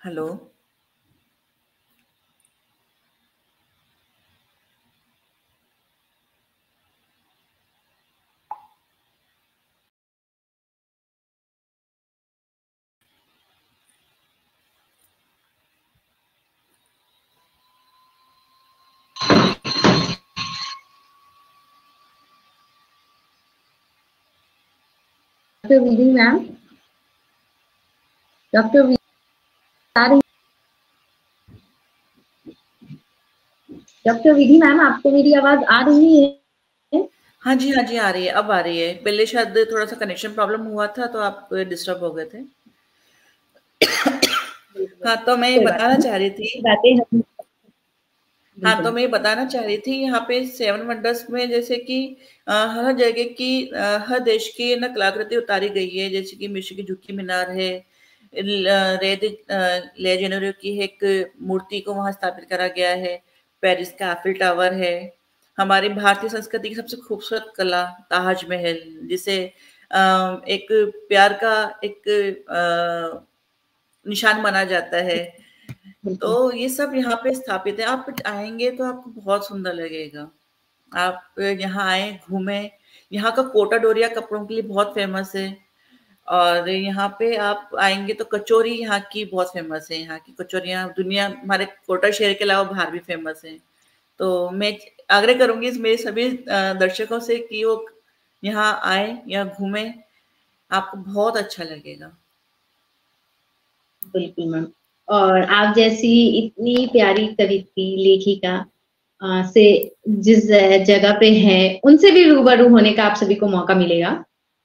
हेलो? डॉक्टर विधि मैम, डॉक्टर विधि आ रही, डॉक्टर विधि मैम आपको मेरी आवाज आ रही है? हाँ जी, हाँ जी, आ रही है, अब आ रही है। पहले शायद थोड़ा-सा कनेक्शन प्रॉब्लम हुआ था, तो आप डिस्टर्ब हो गए थे। हाँ, तो मैं ये कोई बात बताना नहीं, चाह रही ऐसी थी बातें हम हाँ, तो बिल्कुल। मैं ये बताना चाह रही थी यहाँ पे सेवन वंडर्स में जैसे कि हर जगह की हर देश की ना कलाकृति उतारी गई है, जैसे कि मिस्र की झुकी मीनार है, ले जेनेरो की एक मूर्ति को वहाँ स्थापित करा गया है, पेरिस का एफिल टावर है, हमारी भारतीय संस्कृति की सबसे खूबसूरत कला ताजमहल, जिसे एक प्यार का एक निशान माना जाता है। तो बिल्कुल ये सब यहाँ पे स्थापित है। आप आएँगे तो आपको बहुत सुंदर लगेगा। आप यहाँ आएँ, घूमें। यहाँ का कोटा डोरिया कपड़ों के लिए बहुत फ़ेमस है और यहाँ पे आप आएँगे तो कचौरी यहाँ की बहुत फ़ेमस है। यहाँ की कचौरियाँ दुनिया हमारे कोटा शहर के अलावा बाहर भी फ़ेमस हैं। तो मैं आग्रह करूँगी मेरे सभी दर्शकों से कि वो यहाँ आएँ, यहाँ घूमें, आपको बहुत अच्छा लगेगा। बिल्कुल मैम। और आप जैसी इतनी प्यारी कवियत्री लेखिका से जिस जगह पे हैं, उनसे भी रूबरू होने का आप सभी को मौका मिलेगा,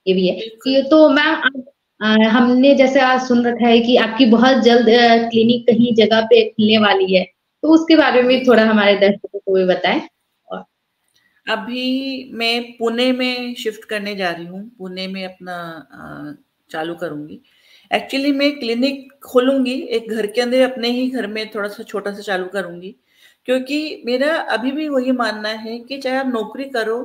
ये भी है। बिल्कुल। कि तो मैम आप हमने जैसे आज सुन रखा है कि आपकी बहुत जल्द क्लिनिक कहीं जगह पे खुलने वाली है, तो उसके बारे में जी। थोड़ा हमारे दर्शकों को भी बताएँ। और अभी मैं पुणे में शिफ्ट करने जा रही हूँ। पुणे में अपना चालू करूँगी। एक्चुअली मैं क्लिनिक खोलूँगी, एक घर के अंदर अपने ही घर में थोड़ा-सा छोटा-सा चालू करूँगी। क्योंकि मेरा अभी भी वही मानना है कि चाहे आप नौकरी करो,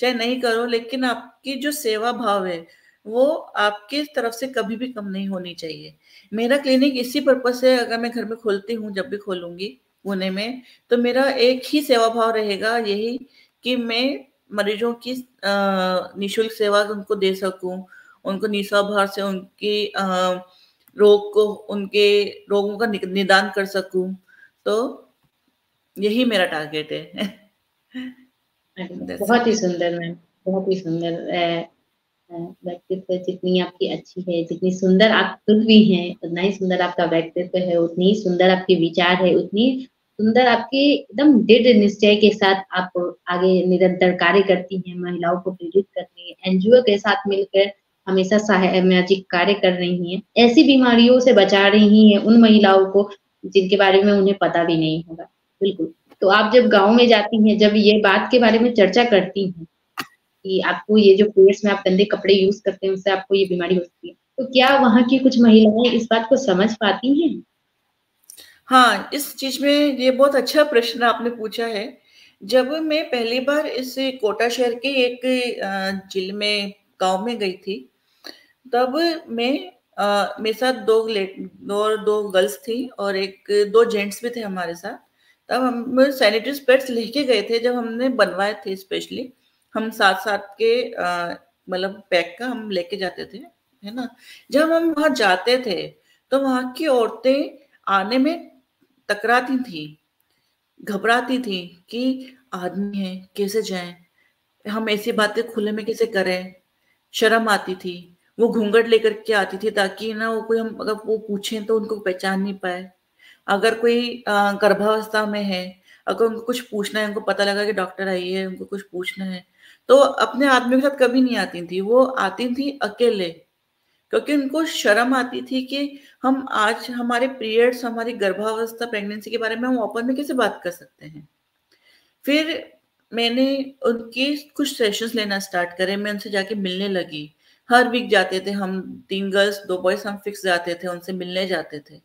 चाहे नहीं करो, लेकिन आपकी जो सेवा भाव है, वो आपकी तरफ से कभी भी कम नहीं होनी चाहिए। मेरा क्लिनिक इसी पर्पज़ से अगर मैं घर में खोलती हूँ, जब भी खोलूँगी पुणे में, तो मेरा एक ही सेवा भाव रहेगा यही कि मैं मरीजों की निःशुल्क सेवा उनको दे सकूँ, उनको निस्वार्थ से उनकी रोग को उनके रोगों का निदान कर सकूँ। तो यही मेरा टारगेट है। अरे वाह! दैट्स बहुत ही इट। सुंदर मैम, बहुत ही सुंदर व्यक्तित्व जितनी आपकी अच्छी है, जितनी सुंदर आप खुद भी हैं, उतना ही सुंदर आपका व्यक्तित्व है, उतनी ही सुंदर आपके विचार है, उतनी सुंदर आपकी एकदम दृढ़ निश्चय के साथ आप आगे निरंतर कार्य करती हैं, महिलाओं को प्रेरित कर रही हैं, एनजीओ के साथ मिलकर हमेशा सामाजिक कार्य कर रही हैं, ऐसी बीमारियों से बचा रही हैं उन महिलाओं को जिनके बारे में उन्हें पता भी नहीं होगा। बिल्कुल, तो आप जब गाँव में जाती हैं, जब ये बात के बारे में चर्चा करती हैं कि आपको ये जो पेट्स में आप गंदे कपड़े यूज़ करते हैं, उससे आपको ये बीमारी हो सकती है। तो क्या वहाँ की कुछ महिलाएँ इस बात को समझ पाती हैं? हाँ, इस चीज़ में ये बहुत अच्छा प्रश्न आपने पूछा है। जब मैं पहली बार इस कोटा शहर के एक जिले में गाँव में गई थी, तब मैं मेरे साथ 2 गर्ल्स थी और 2 जेंट्स भी थे हमारे साथ। तब हम सैनिटरी पैड्स लेके गए थे जब हमने बनवाए थे स्पेशली। हम 7-7 के मतलब पैक का हम लेके जाते थे, है ना? जब हम वहाँ जाते थे, तो वहाँ की औरतें आने में टकराती थी, घबराती थी कि आदमी है, कैसे जाएँ? हम ऐसी बातें खुले में कैसे करें? शर्म आती थी। वो घूंघट लेकर के आती थी ताकि ना वो कोई हम अगर वो पूछें तो उनको पहचान नहीं पाए। अगर कोई गर्भावस्था में है, अगर उनको कुछ पूछना है, उनको पता लगा कि डॉक्टर आई है, उनको कुछ पूछना है, तो अपने आदमी के साथ कभी नहीं आती थी। वो आती थी अकेले, क्योंकि उनको शर्म आती थी कि हम आज हमारे पीरियड्स, हमारी गर्भावस्था, प्रेगनेंसी के बारे में हम ओपन में कैसे बात कर सकते हैं। फिर मैंने उनके कुछ सेशंस लेना स्टार्ट करे, मैं उनसे जाके मिलने लगी। हर वीक जाते थे हम, 3 गर्ल्स 2 बॉयज़ हम फिक्स जाते थे, उनसे मिलने जाते थे।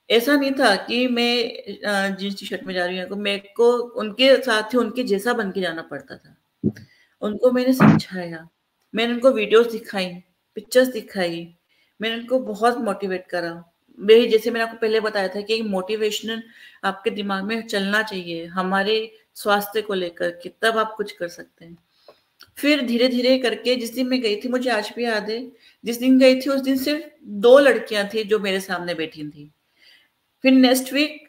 ऐसा नहीं था कि मैं जीन्स टी-शर्ट में जा रही हूँ, मेरे को उनके साथ ही उनके जैसा बन के जाना पड़ता था। उनको मैंने समझाया, मैंने उनको वीडियोज़ दिखाई, पिक्चर्स दिखाई, मैंने उनको बहुत मोटिवेट करा। वही जैसे मैंने आपको पहले बताया था कि मोटिवेशनल आपके दिमाग में चलना चाहिए, हमारे स्वास्थ्य को लेकर के, तब आप कुछ कर सकते हैं। फिर धीरे-धीरे करके जिस दिन मैं गई थी, मुझे आज भी याद है, जिस दिन गई थी उस दिन सिर्फ 2 लड़कियाँ थी जो मेरे सामने बैठी थी। फिर नेक्स्ट वीक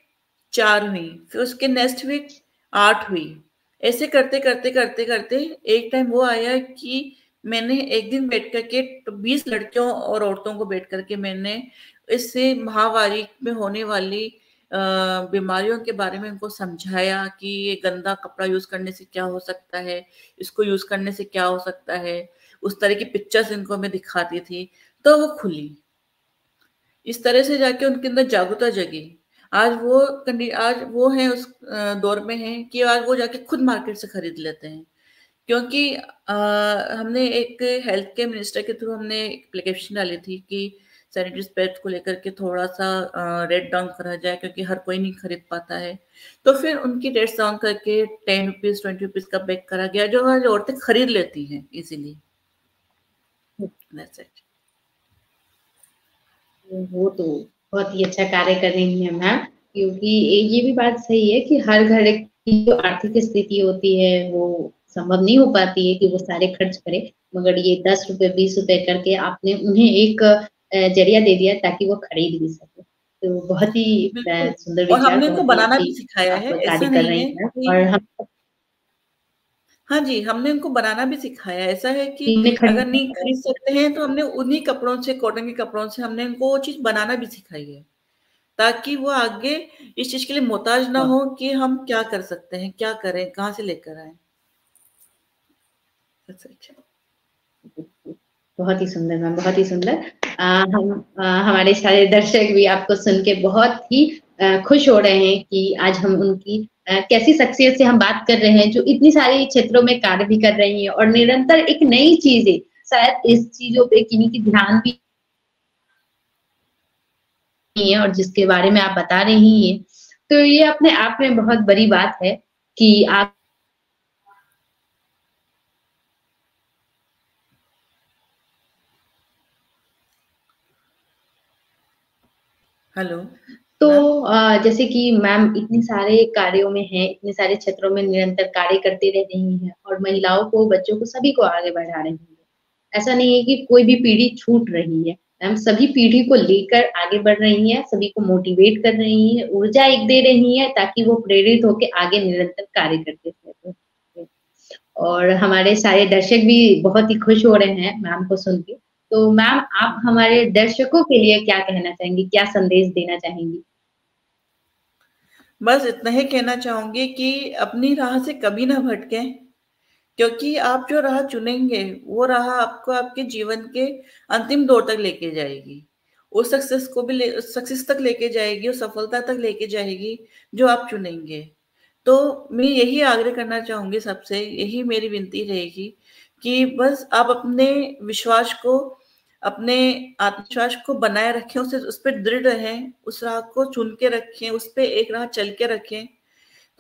4 हुई, फिर उसके नेक्स्ट वीक 8 हुई। ऐसे करते-करते एक टाइम वो आया कि मैंने एक दिन बैठ कर के 20 लड़कियों और औरतों को बैठ कर के मैंने इससे महामारी में होने वाली बीमारियों के बारे में उनको समझाया कि ये गंदा कपड़ा यूज़ करने से क्या हो सकता है, इसको यूज़ करने से क्या हो सकता है। उस तरह की पिक्चर्स इनको मैं दिखाती थी, तो वो खुली। इस तरह से जाके उनके अंदर जागरूकता जगी। आज वो हैं उस दौर में हैं कि आज वो जाके खुद मार्केट से खरीद लेते हैं। क्योंकि हमने एक हेल्थ केयर मिनिस्टर के थ्रू हमने एक एप्लीकेशन डाली थी कि सैनिटरी पैड्स को लेकर के थोड़ा-सा रेट डाउन करा जाए, क्योंकि हर कोई नहीं खरीद पाता है। तो फिर उनकी रेट्स डाउन करके ₹10 ₹20 का पैक करा गया, जो आज औरतें खरीद लेती हैं इज़िली। That's it. वो तो बहुत ही अच्छा कार्य कर रही हैं मैम, क्योंकि ये भी बात सही है कि हर घर की जो आर्थिक स्थिति होती है, वो संभव नहीं हो पाती है कि वो सारे खर्च करे, मगर ये ₹10 ₹20 करके आपने उन्हें एक ज़रिया दे दिया ताकि वो खरीद भी सकें। तो बहुत ही बिल्कुल, सुंदर और विचार, हमने उनको बहुत ही बनाना भी अच्छी सिखाया आप है, कार्य ऐसा कर नहीं रही है हैं कि और हम हाँ जी, हमने उनको बनाना भी सिखाया है। ऐसा है कि इन्हें अगर खरीदना नहीं खरीद सकते हैं, तो हमने उन्हीं कपड़ों से, कॉटन के कपड़ों से हमने उनको वो चीज़ बनाना भी सिखाई है, ताकि वो आगे इस चीज़ के लिए मोहताज ना बहुत हो कि हम क्या कर सकते हैं, क्या करें, कहाँ से लेकर आएँ? That's it. बहुत ही सुंदर मैम, बहुत ही सुंदर। हमारे सारे दर्शक भी आपको सुन के बहुत ही खुश हो रहे हैं कि आज हम उनकी कैसी शख्सियत से हम बात कर रहे हैं, जो इतनी सारी क्षेत्रों में कार्य भी कर रही हैं और निरंतर एक नई चीज़ें, शायद इस चीज़ों पे किन्हीं की ध्यान भी नहीं है और जिसके बारे में आप बता रही हैं, तो ये अपने आप में बहुत बड़ी बात है कि आप हेलो, तो मैम? जैसे कि मैम इतने सारे कार्यों में हैं, इतने सारे क्षेत्रों में निरंतर कार्य करती रह रही हैं और महिलाओं को, बच्चों को, सभी को आगे बढ़ा रही हैं। ऐसा नहीं है कि कोई भी पीढ़ी छूट रही है। मैम सभी पीढ़ी को लेकर आगे बढ़ रही हैं, सभी को मोटिवेट कर रही हैं, ऊर्जा एक दे रही हैं ताकि वो प्रेरित होके आगे निरंतर कार्य करते रहें। और हमारे सारे दर्शक भी बहुत ही खुश हो रहे हैं मैम को सुन के। तो मैम आप हमारे दर्शकों के लिए क्या कहना चाहेंगी? क्या संदेश देना चाहेंगी? बस इतना ही कहना चाहूँगी कि अपनी राह से कभी ना भटकें, क्योंकि आप जो राह चुनेंगे, वो राह आपको आपके जीवन के अंतिम दौर तक लेके जाएगी। उस सक्सेस तक लेके जाएगी, उस सफलता तक लेके जाएगी, जो आप चुनेंगे। तो मैं यही आग्रह करना चाहूँगी सबसे, यही मेरी विनती रहेगी कि बस आप अपने विश्वास को, अपने आत्मविश्वास को बनाए रखें, उस पे दृढ़ रहें, उस राह को चुन के रखें, उस पे एक राह चल के रखें,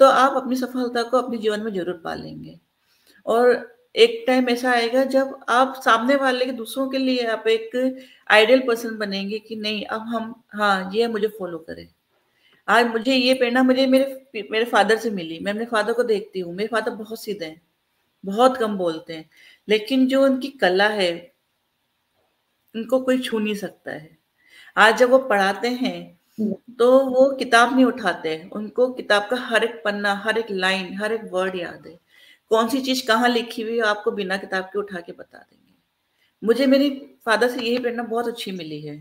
तो आप अपनी सफलता को अपने जीवन में ज़रूर पा लेंगे। और एक टाइम ऐसा आएगा जब आप सामने वाले के, दूसरों के लिए आप एक आइडियल पर्सन बनेंगे कि नहीं, अब हम हाँ, ये मुझे फ़ॉलो करे। आज मुझे ये प्रेरणा मुझे मेरे फ़ादर से मिली। मैं अपने फ़ादर को देखती हूँ, मेरे फ़ादर बहुत सीधे हैं, बहुत कम बोलते हैं, लेकिन जो उनकी कला है, उनको कोई छू नहीं सकता है। आज जब वो पढ़ाते हैं तो वो किताब नहीं उठाते, उनको किताब का हर एक पन्ना, हर एक लाइन, हर एक वर्ड याद है। कौन सी चीज़ कहाँ लिखी हुई है आपको बिना किताब के उठा के बता देंगे। मुझे मेरी फ़ादर से यही प्रेरणा बहुत अच्छी मिली है।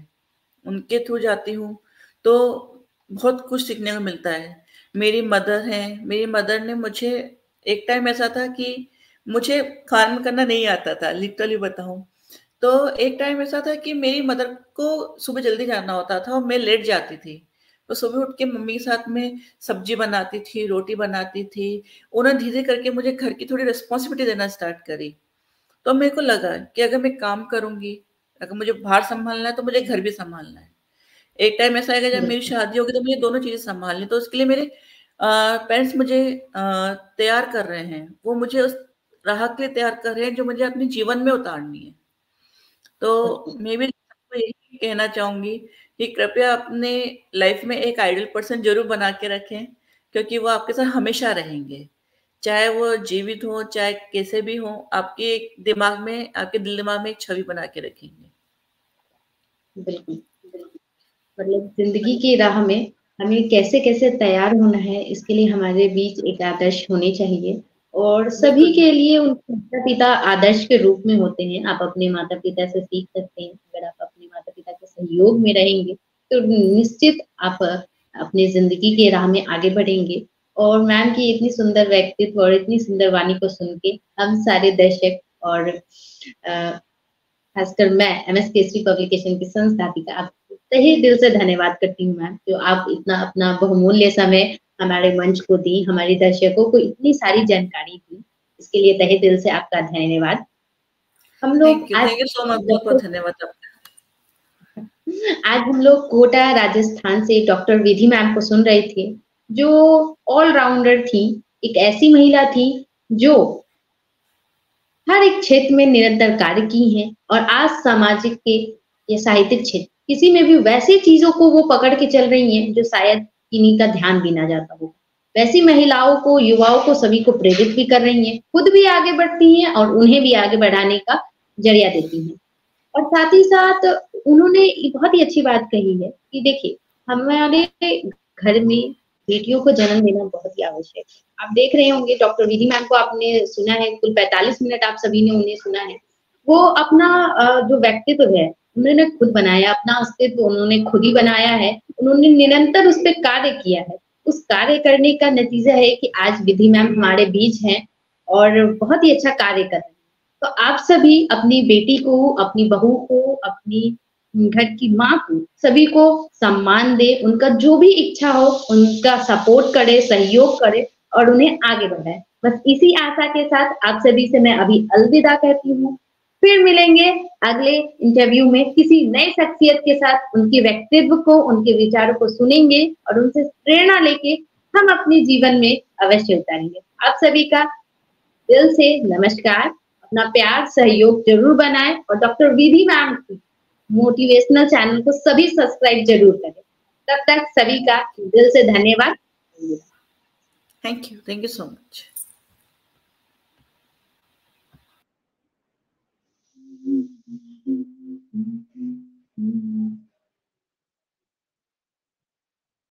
उनके थ्रू जाती हूँ, तो बहुत कुछ सीखने को मिलता है। मेरी मदर हैं, मेरी मदर ने मुझे एक टाइम ऐसा था कि मुझे खाना करना नहीं आता था, लिटरली बताऊँ। तो एक टाइम ऐसा था कि मेरी मदर को सुबह जल्दी जाना होता था और मैं लेट जाती थी। तो सुबह उठ के मम्मी के साथ में सब्ज़ी बनाती थी, रोटी बनाती थी। उन्होंने धीरे करके मुझे घर की थोड़ी रिस्पॉन्सिबिलिटी देना स्टार्ट करी। तो मेरे को लगा कि अगर मैं काम करूँगी, अगर मुझे बाहर सँभालना है तो मुझे घर भी सँभालना है। एक टाइम ऐसा आएगा जब मेरी शादी होगी तो मुझे दोनों चीज़ें सँभालनी है, तो उसके लिए मेरे पेरेंट्स मुझे तैयार कर रहे हैं। वो मुझे उस राह के लिए तैयार कर रहे हैं जो मुझे अपने जीवन में उतारनी है। तो मैं भी सबको यही कहना चाहूँगी कि कृपया अपने लाइफ़ में एक आइडल पर्सन ज़रूर बना के रखें, क्योंकि वो आपके साथ हमेशा रहेंगे। चाहे वो जीवित हों, चाहे कैसे भी हों, आपके दिमाग में, आपके दिल-दिमाग में एक छवि बना के रखेंगे। बिल्कुल। मतलब ज़िंदगी की राह में हमें कैसे-कैसे तैयार होना है, इसके लिए हमारे बीच एक आदर्श होने चाहिए और सभी बिल्कुल, के लिए उनके माता-पिता आदर्श के रूप में होते हैं। आप अपने माता-पिता से सीख सकते हैं। अगर आप अपने माता-पिता के सहयोग में रहेंगे, तो निश्चित आप अपनी ज़िंदगी की राह में आगे बढ़ेंगे और मैम की इतनी सुंदर व्यक्तित्व और इतनी सुंदर वाणी को सुन के हम सारे दर्शक और खासकर मैं एमएस केसरी पब्लिकेशन की संस्थापिका आपको तहे दिल से धन्यवाद करती हूँ मैम, जो आप इतना अपना बहुमूल्य समय हमारे मंच को दी, हमारे दर्शकों को इतनी सारी जानकारी दी। इसके लिए तहे दिल से आपका धन्यवाद। हम लोग आज thank you so much, doctor बहुत-बहुत धन्यवाद आपका। आज हम लोग कोटा राजस्थान से डॉक्टर विधि मैम को सुन रहे थे, जो ऑल-राउंडर थी, एक ऐसी महिला थी जो हर एक क्षेत्र में निरंतर कार्य की हैं और आज सामाजिक के या साहित्यिक क्षेत्र किसी में भी वैसी चीज़ों को वो पकड़ के चल रही हैं जो शायद किन्हीं का ध्यान भी ना जाता हो। वैसी महिलाओं को, युवाओं को सभी को प्रेरित भी कर रही हैं, खुद भी आगे बढ़ती हैं और उन्हें भी आगे बढ़ाने का ज़रिया देती हैं। और साथ ही साथ उन्होंने ये बहुत ही अच्छी बात कही है कि देखिए, हमारे घर में बेटियों को जन्म देना बहुत ही आवश्यक है। आप देख रहे होंगे डॉक्टर विधि मैम को आपने सुना है, कुल 45 मिनट आप सभी ने उन्हें सुना है। वो अपना जो व्यक्तित्व है, उन्होंने खुद बनाया, अपना अस्तित्व उन्होंने खुद ही बनाया है। उन्होंने निरंतर उस पे कार्य किया है। उस कार्य करने का नतीजा है कि आज विधि मैम हमारे बीच हैं और बहुत ही अच्छा कार्य कर रही हैं। तो आप सभी अपनी बेटी को, अपनी बहू को, अपनी घर की माँ को, सभी को सम्मान दें, उनका जो भी इच्छा हो, उनका सपोर्ट करें, सहयोग करें और उन्हें आगे बढ़ाएँ। बस इसी आशा के साथ आप सभी से मैं अभी अलविदा कहती हूँ। फिर मिलेंगे अगले इंटरव्यू में किसी नए शख्सियत के साथ, उनके व्यक्तित्व को, उनके विचारों को सुनेंगे और उनसे प्रेरणा लेके हम अपने जीवन में अवश्य उतारेंगे। आप सभी का दिल से नमस्कार, अपना प्यार, सहयोग ज़रूर बनाएँ और डॉक्टर विधि मैम की मोटिवेशनल चैनल को सभी सब्सक्राइब ज़रूर करें। तब तक सभी का दिल से धन्यवाद। Thank you so much.